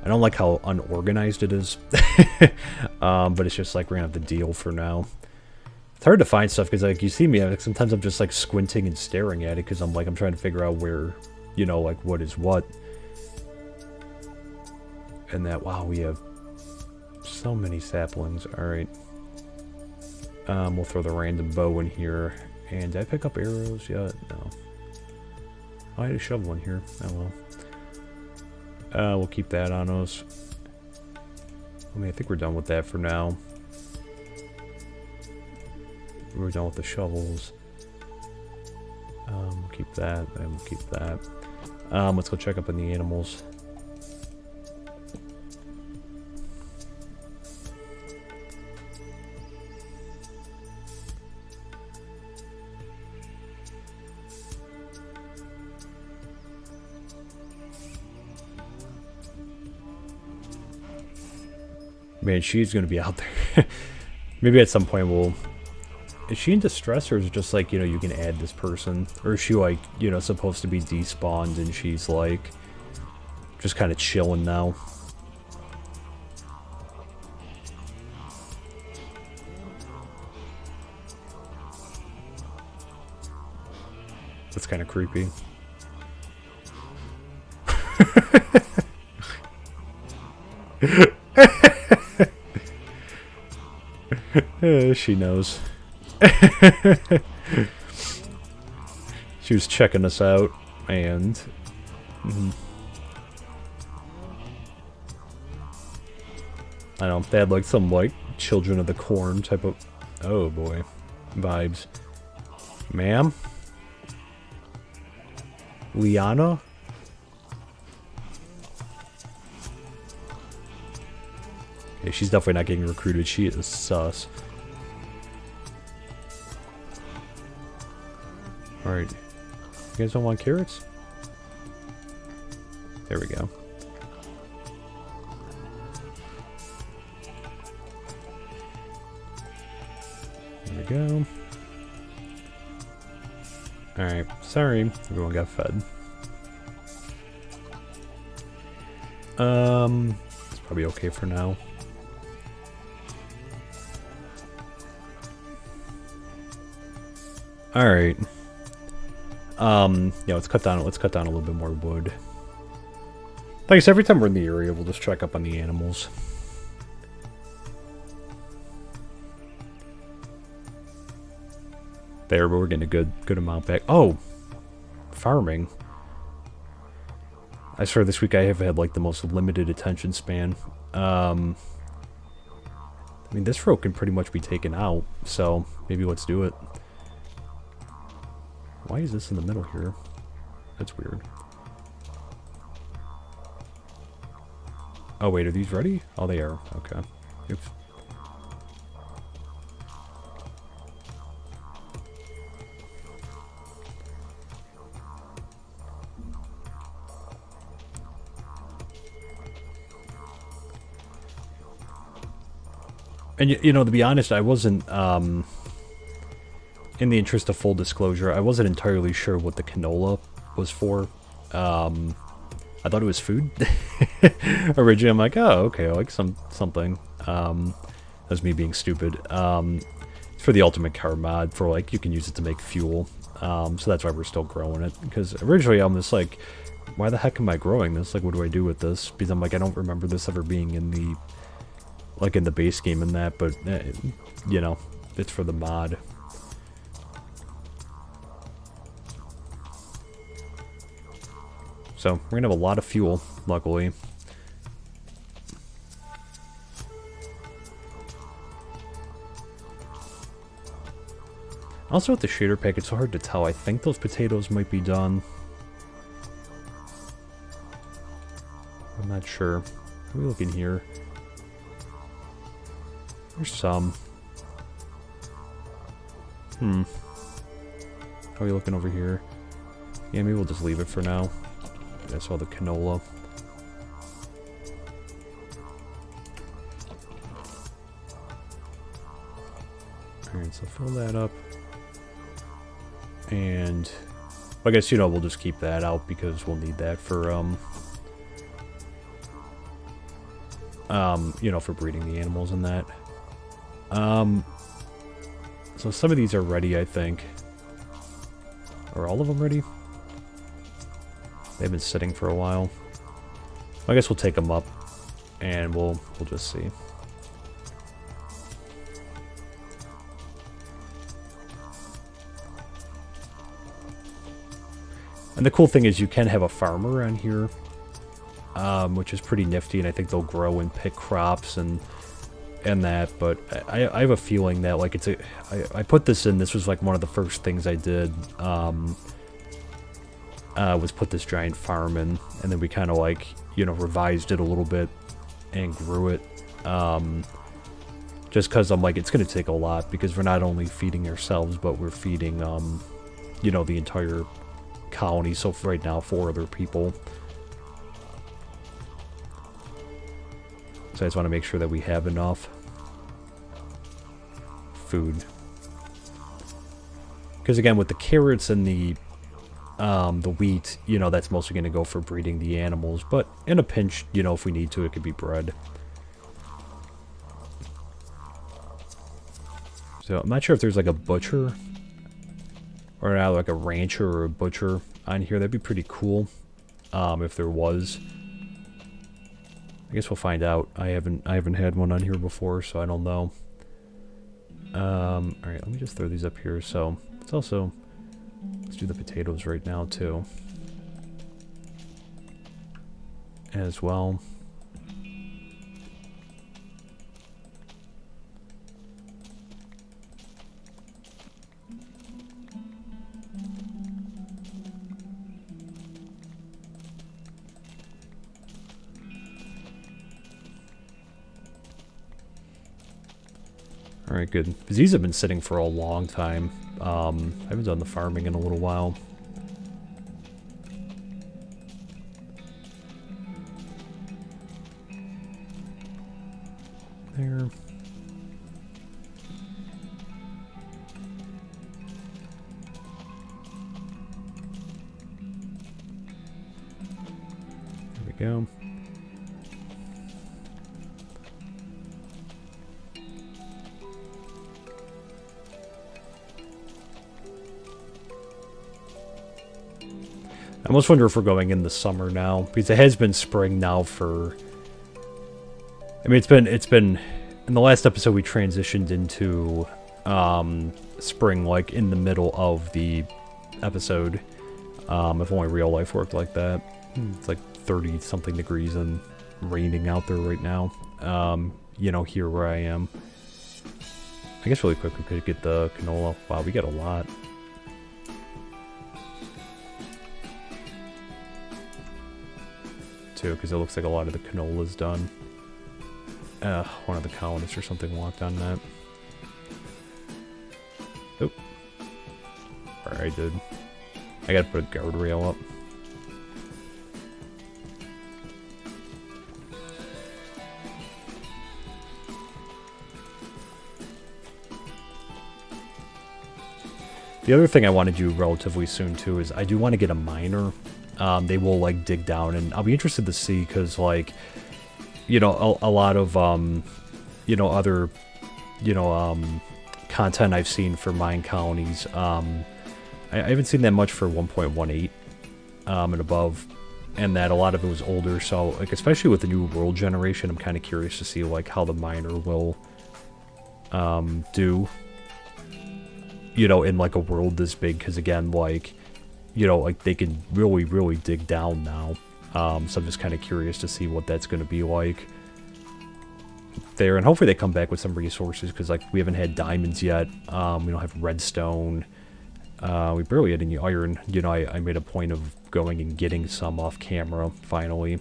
Speaker 1: don't like how unorganized it is. But it's just like we're gonna have to deal for now. It's hard to find stuff because, like, you see me, like, sometimes I'm just, like, squinting and staring at it because I'm trying to figure out where, you know, like, what is what. And that, wow, we have so many saplings. Alright. We'll throw the random bow in here. And did I pick up arrows yet? No. Oh, I had a shovel in here. Oh, well. We'll keep that on us. I mean, I think we're done with that for now. We're done with the shovels. We'll keep that, and we'll keep that. Let's go check up on the animals. Man, she's gonna be out there. Maybe at some point we'll... Is she in distress, or is it just like, you know, you can add this person? Or is she, like, you know, supposed to be despawned and she's, like, just kind of chilling now? That's kind of creepy. She knows. She was checking us out, and I don't know, they had like some like Children of the Corn type of, oh boy, vibes. Ma'am? Liana? Okay, she's definitely not getting recruited. She is sus. Alright. You guys don't want carrots? There we go. There we go. Alright. Sorry. Everyone got fed. It's probably okay for now. Alright. Yeah, let's cut down a little bit more wood. Like I said, every time we're in the area, we'll just check up on the animals. There, but we're getting a good amount back. Oh! Farming. I swear this week I have had like the most limited attention span. I mean, this row can pretty much be taken out, so maybe let's do it. Why is this in the middle here? That's weird. Oh wait, are these ready? Oh, they are. Okay. Oops. And you know, to be honest, I wasn't, in the interest of full disclosure, I wasn't entirely sure what the canola was for. I thought it was food. Originally, I'm like, oh, okay, like something. That's me being stupid. It's for the ultimate car mod, for like, you can use it to make fuel. So that's why we're still growing it. Because originally I'm just like, why the heck am I growing this? Like, what do I do with this? Because I'm like, I don't remember this ever being in the, like, in the base game and that, but, you know, it's for the mod. So, we're gonna have a lot of fuel, luckily. Also with the shader pack, it's so hard to tell. I think those potatoes might be done. I'm not sure. What are we looking here? There's some. How are we looking over here? Yeah, maybe we'll just leave it for now. I saw the canola. Alright, so fill that up. And I guess, you know, we'll just keep that out because we'll need that for, you know, for breeding the animals and that. So some of these are ready, I think. Are all of them ready? They've been sitting for a while. I guess we'll take them up and we'll just see. And the cool thing is you can have a farmer on here, which is pretty nifty, and I think they'll grow and pick crops and that, but I have a feeling that, like, I put this in, this was like one of the first things I did, was put this giant farm in, and then we kind of, like, you know, revised it a little bit and grew it, just because I'm like, it's going to take a lot, because we're not only feeding ourselves, but we're feeding, you know, the entire colony, so for right now, 4 other people. So I just want to make sure that we have enough food. Because again, with the carrots and the wheat, you know, that's mostly going to go for breeding the animals. But in a pinch, you know, if we need to, it could be bred. So I'm not sure if there's like a butcher or like a rancher or a butcher on here. That'd be pretty cool if there was. I guess we'll find out. I haven't had one on here before, so I don't know. Alright, let me just throw these up here. So let's do the potatoes right now too. As well. Alright, good. Because these have been sitting for a long time. I haven't done the farming in a little while. There. There we go. I almost wonder if we're going in the summer now, because it has been spring now for... I mean, it's been... In the last episode, we transitioned into spring, like, in the middle of the episode. If only real life worked like that. It's like 30-something degrees and raining out there right now. You know, here where I am. I guess really quick we could get the canola. Wow, we got a lot. Too, because it looks like a lot of the canola is done. One of the colonists or something walked on that. Oh. Alright, I did. I gotta put a guardrail up. The other thing I want to do relatively soon too is I do want to get a miner. They will like dig down, and I'll be interested to see because like, you know, a lot of you know, other, you know, content I've seen for MineColonies. I haven't seen that much for 1.18 and above, and that a lot of it was older. So like, especially with the new world generation, I'm kind of curious to see like how the miner will do, you know, in like a world this big, because again, like, you know, like they can really dig down now. So I'm just kind of curious to see what that's going to be like there, and hopefully they come back with some resources, because like we haven't had diamonds yet. We don't have redstone. We barely had any iron. You know, I made a point of going and getting some off camera finally.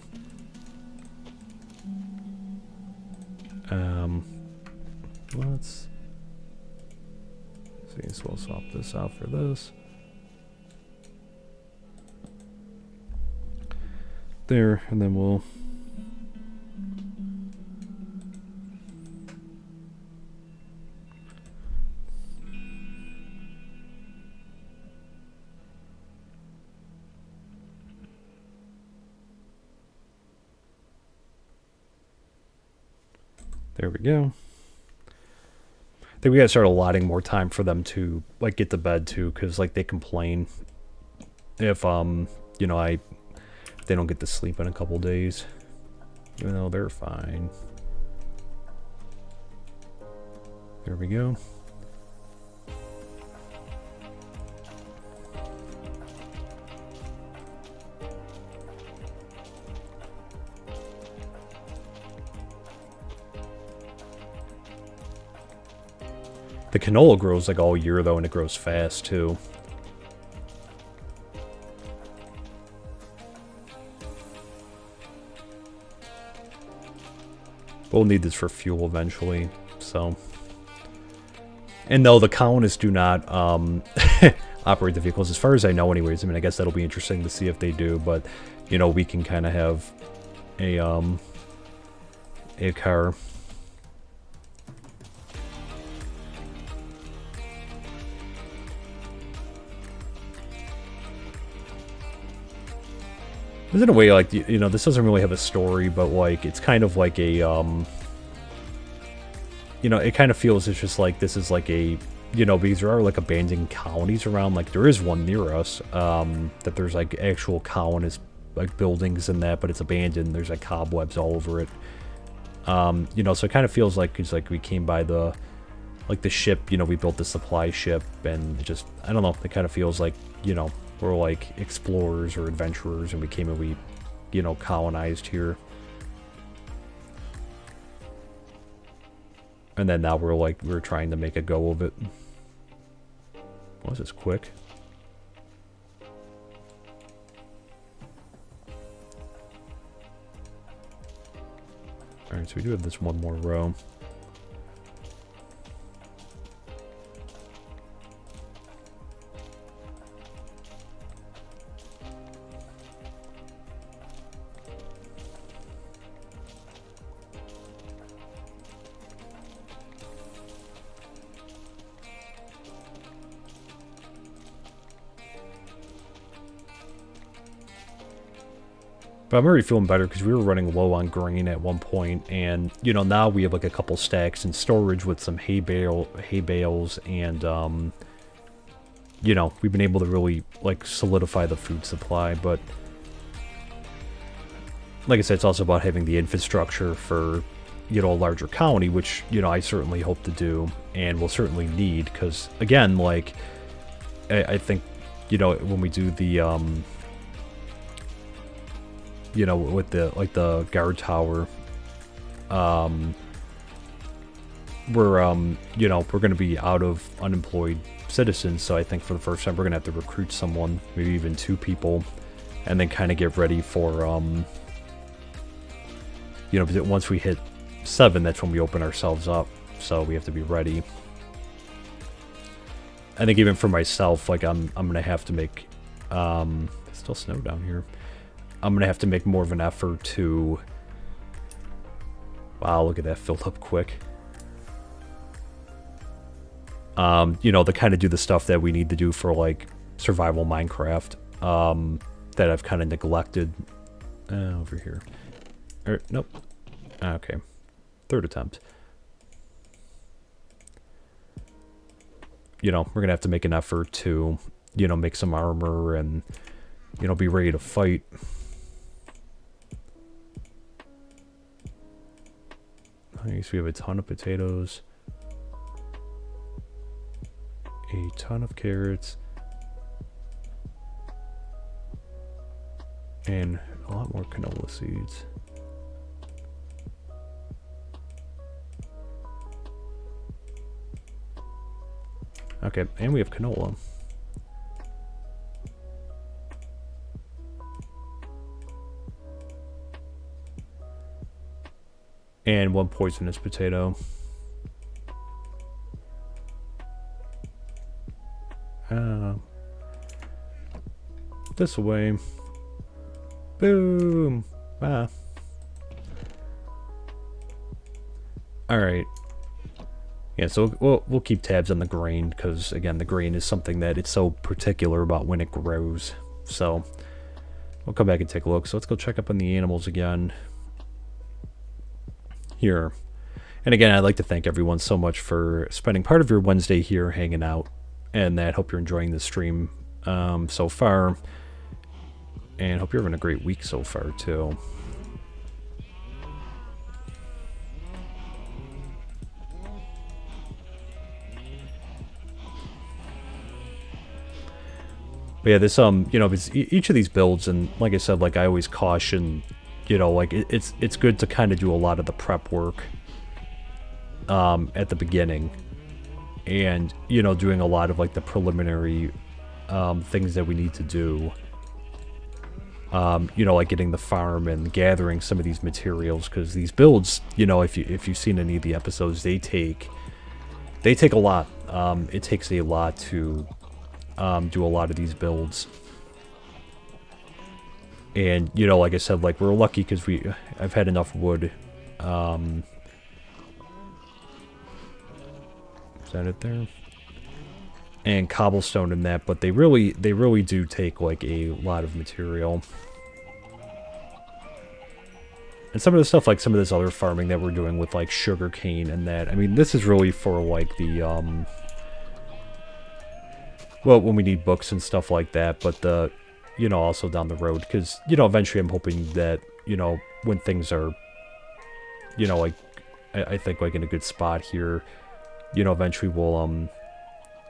Speaker 1: Let's see, so we'll swap this out for this. There, and then we'll there we go. I think we gotta start allotting more time for them to like get to bed too, because like they complain if you know, they don't get to sleep in a couple days, even though they're fine. There we go. The canola grows like all year though, and it grows fast too. We'll need this for fuel eventually, so. And no, the colonists do not operate the vehicles, as far as I know anyways. I mean, I guess that'll be interesting to see if they do, but, you know, we can kind of have a car. There's in a way, like, you know, this doesn't really have a story, but, like, it's kind of like a, you know, it kind of feels it's just like, this is like a, you know, because there are, like, abandoned colonies around. Like, there is one near us, that there's, like, actual colonist, like, buildings and that, but it's abandoned. There's, like, cobwebs all over it. You know, so it kind of feels like it's like we came by the, like, the ship, you know, we built the supply ship, and it just, I don't know, it kind of feels like, you know, we're like explorers or adventurers, and we came and we, you know, colonized here. And then now we're trying to make a go of it. Was this quick? Alright, so we do have this one more row. But I'm already feeling better because we were running low on grain at one point, and you know, now we have like a couple stacks in storage with some hay bales, and you know, we've been able to really like solidify the food supply. But like I said, it's also about having the infrastructure for, you know, a larger colony, which, you know, I certainly hope to do and will certainly need, because again, like I think, you know, when we do the you know, with the, like, the guard tower, we're, you know, we're going to be out of unemployed citizens, so I think for the first time we're going to have to recruit someone, maybe even 2 people, and then kind of get ready for, you know, because once we hit 7, that's when we open ourselves up, so we have to be ready. I think even for myself, like, I'm going to have to make, it's still snow down here. I'm going to have to make more of an effort to... Wow, look at that, filled up quick. You know, to kind of do the stuff that we need to do for, like, survival Minecraft, that I've kind of neglected. Over here. Nope. Okay. Third attempt. You know, we're gonna have to make an effort to, you know, make some armor and, you know, be ready to fight. Nice, we have a ton of potatoes. A ton of carrots. And a lot more canola seeds. Okay, and we have canola. And one poisonous potato. This way. Boom! Ah. Alright. Yeah, so we'll keep tabs on the grain, because, again, the grain is something that it's so particular about when it grows. So, we'll come back and take a look. So let's go check up on the animals again. Here. And again, I'd like to thank everyone so much for spending part of your Wednesday here hanging out. And I hope you're enjoying the stream so far. And hope you're having a great week so far, too. But yeah, this, you know, it's each of these builds, and like I said, like I always caution, you know, like it's good to kind of do a lot of the prep work at the beginning. And, you know, doing a lot of like the preliminary things that we need to do. You know, like getting the farm and gathering some of these materials, because these builds, you know, if you've seen any of the episodes, they take a lot. It takes a lot to do a lot of these builds. And, you know, like I said, like we're lucky because I've had enough wood. Is that it there? And cobblestone in that, but they really do take like a lot of material. And some of the stuff, like some of this other farming that we're doing with like sugar cane and that, I mean, this is really for like the well, when we need books and stuff like that, but the, you know, also down the road, because, you know, eventually I'm hoping that, you know, when things are, you know, like I think like in a good spot here, you know, eventually we'll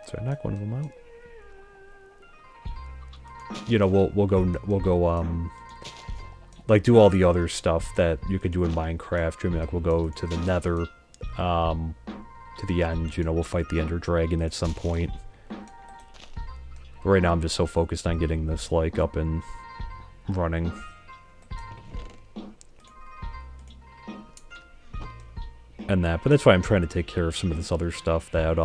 Speaker 1: did I knock one of them out? You know, we'll go like do all the other stuff that you could do in Minecraft. I mean, like we'll go to the Nether, to the end. You know, we'll fight the Ender Dragon at some point. Right now, I'm just so focused on getting this like up and running. And that, but that's why I'm trying to take care of some of this other stuff that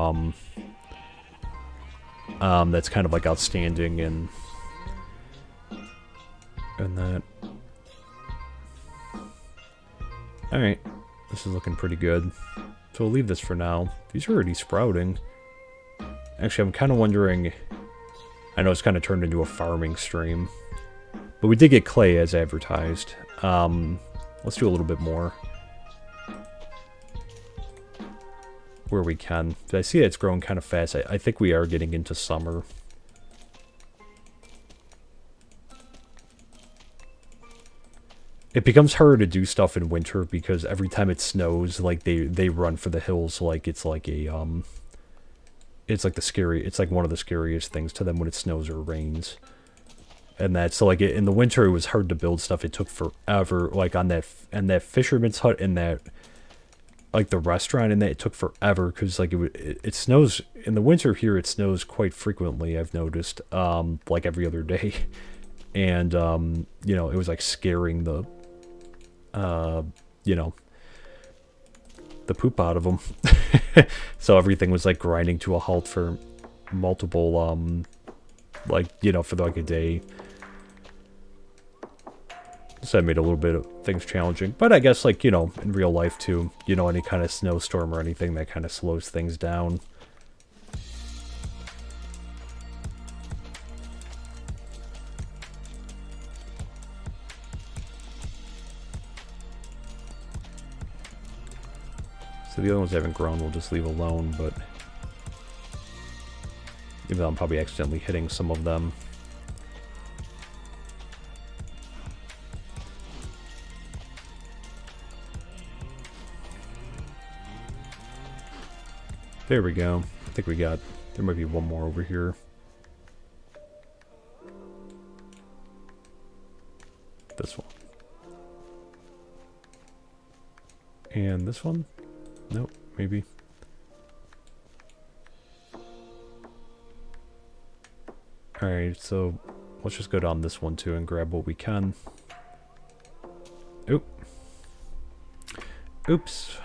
Speaker 1: that's kind of like outstanding and that. Alright, this is looking pretty good. So we'll leave this for now. These are already sprouting. Actually, I'm kind of wondering, I know it's kind of turned into a farming stream, but we did get clay as advertised. Let's do a little bit more. Where we can. I see that it's growing kind of fast. I think we are getting into summer. It becomes harder to do stuff in winter because every time it snows, like they run for the hills like it's like a it's like one of the scariest things to them when it snows or rains. And that, so like in the winter it was hard to build stuff. It took forever, like on that fisherman's hut and that, like the restaurant, and that it took forever because like it snows in the winter here. It snows quite frequently, I've noticed, like every other day. And you know, it was like scaring the you know, the poop out of them. So everything was like grinding to a halt for multiple like, you know, for like a day. So that made a little bit of things challenging. But I guess, like, you know, in real life too, you know, any kind of snowstorm or anything that kind of slows things down. So the other ones that haven't grown we'll just leave alone, but even though I'm probably accidentally hitting some of them. There we go. I think we got... There might be one more over here. This one. And this one? Nope, maybe. Alright, so let's just go down this one too and grab what we can. Oop. Oops.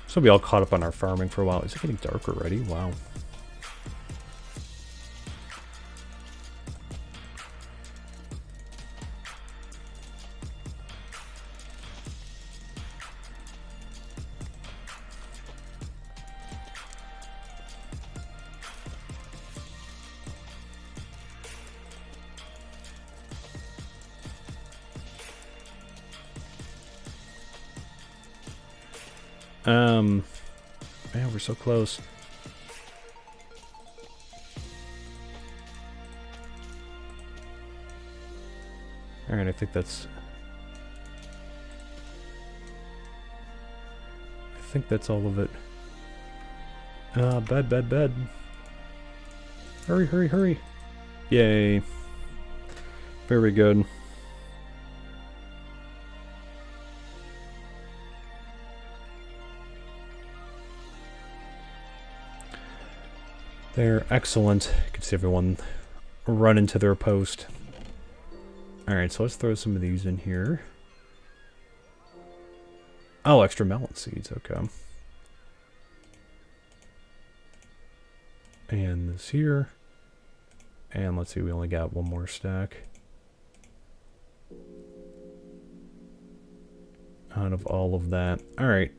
Speaker 1: So we all caught up on our farming for a while. Is it getting dark already? Wow. Man, we're so close. Alright, I think that's... all of it. Bed. Hurry, hurry, hurry. Yay. Very good. They're excellent. You can see everyone run into their post. Alright, so let's throw some of these in here. Oh, extra melon seeds, okay. And this here. And let's see, we only got one more stack. Out of all of that. Alright.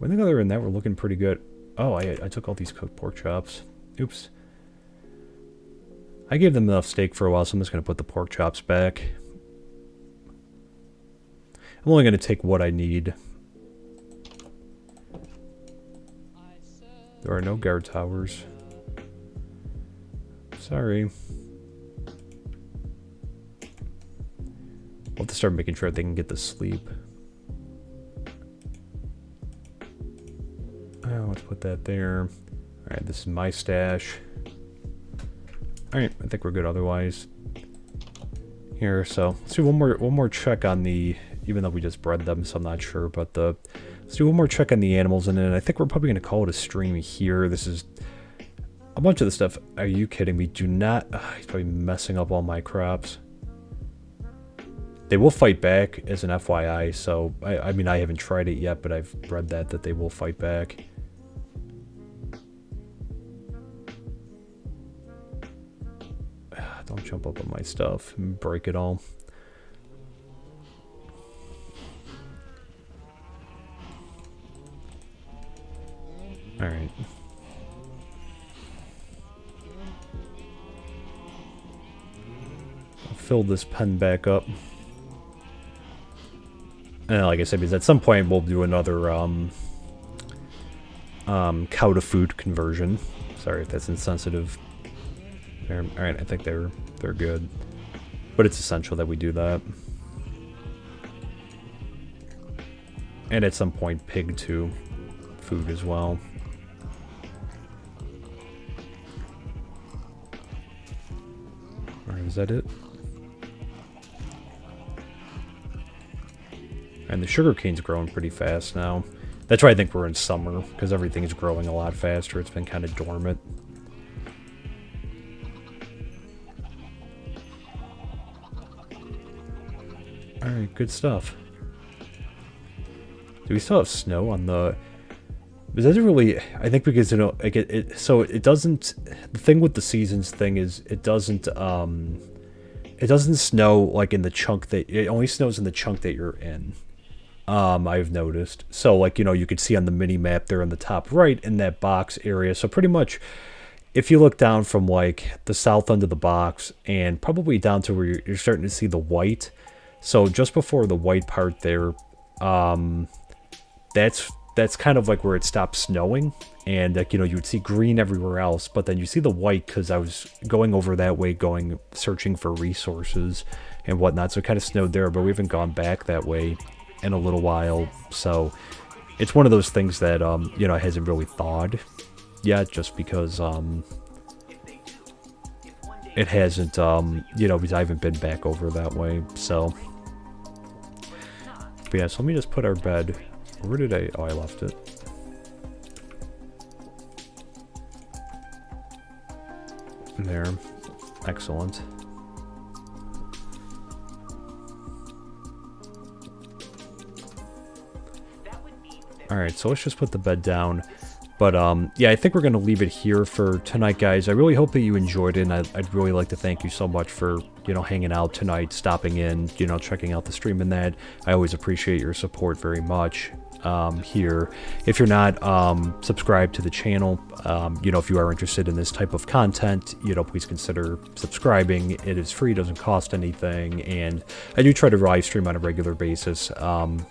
Speaker 1: I think other than that, we're looking pretty good. Oh, I took all these cooked pork chops. Oops. I gave them enough steak for a while, so I'm just going to put the pork chops back. I'm only going to take what I need. There are no guard towers. Sorry. We'll have to start making sure they can get to sleep. Let's put that there. Alright, this is my stash. Alright, I think we're good otherwise. Here, so let's do one more check on the, even though we just bred them, so I'm not sure, but let's do one more check on the animals, and then I think we're probably gonna call it a stream here. This is a bunch of the stuff. Are you kidding me? Do not, he's probably messing up all my crops. They will fight back as an FYI, so I mean I haven't tried it yet, but I've read that they will fight back. Don't jump up on my stuff and break it all. Alright. I'll fill this pen back up. And like I said, because at some point we'll do another cow to food conversion. Sorry if that's insensitive. Alright, I think they're good. But it's essential that we do that. And at some point, pig to food as well. Alright, is that it? And the sugarcane's growing pretty fast now. That's why I think we're in summer, because everything's growing a lot faster. It's been kind of dormant. Alright, good stuff. Do we still have snow on the... It doesn't really... I think because, you know, like so it doesn't... The thing with the seasons thing is it doesn't snow, like, in the chunk that... It only snows in the chunk that you're in. I've noticed. So, like, you know, you could see on the mini map there on the top right in that box area. So pretty much, if you look down from like the south end of the box and probably down to where you're starting to see the white. So just before the white part there, that's kind of like where it stops snowing, and like, you know, you would see green everywhere else, but then you see the white because I was going over that way, searching for resources and whatnot. So it kind of snowed there, but we haven't gone back that way in a little while. So it's one of those things that you know, hasn't really thawed yet, just because it hasn't you know, because I haven't been back over that way. So but yeah, so let me just put our bed. Where did I left it. There. Excellent. Alright, so let's just put the bed down. But, yeah, I think we're going to leave it here for tonight, guys. I really hope that you enjoyed it, and I'd really like to thank you so much for, you know, hanging out tonight, stopping in, you know, checking out the stream and that. I always appreciate your support very much. Here, if you're not subscribed to the channel, you know, if you are interested in this type of content, you know, please consider subscribing. It is free, doesn't cost anything, and I do try to live stream on a regular basis,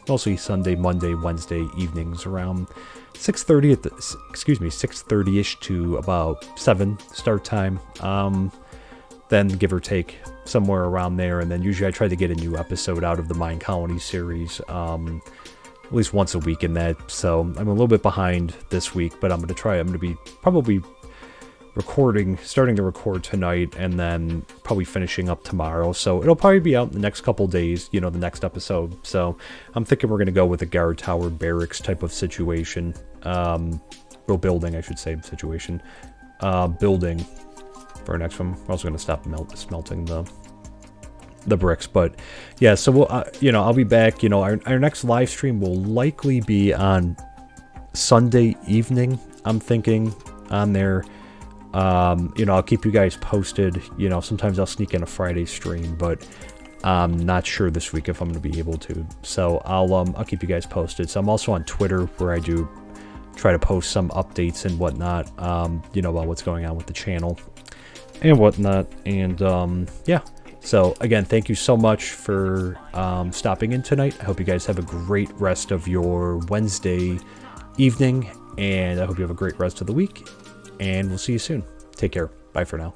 Speaker 1: mostly Sunday, Monday, Wednesday evenings around 6:30 at the 6:30ish to about 7 start time, then give or take somewhere around there. And then usually I try to get a new episode out of the MineColonies series at least once a week in that. So I'm a little bit behind this week, but I'm going to be probably starting to record tonight, and then probably finishing up tomorrow. So it'll probably be out in the next couple days, you know, the next episode. So I'm thinking we're going to go with a guard tower barracks type of situation. Or building, I should say, situation. Building for our next one. We're also going to stop smelting the bricks. But yeah, so we'll you know, I'll be back. You know, our next live stream will likely be on Sunday evening, I'm thinking, on there. You know, I'll keep you guys posted. You know, sometimes I'll sneak in a Friday stream, but I'm not sure this week if I'm going to be able to. So I'll keep you guys posted. So I'm also on Twitter, where I do try to post some updates and whatnot, you know, about what's going on with the channel and whatnot. And yeah. So, again, thank you so much for stopping in tonight. I hope you guys have a great rest of your Wednesday evening, and I hope you have a great rest of the week, and we'll see you soon. Take care. Bye for now.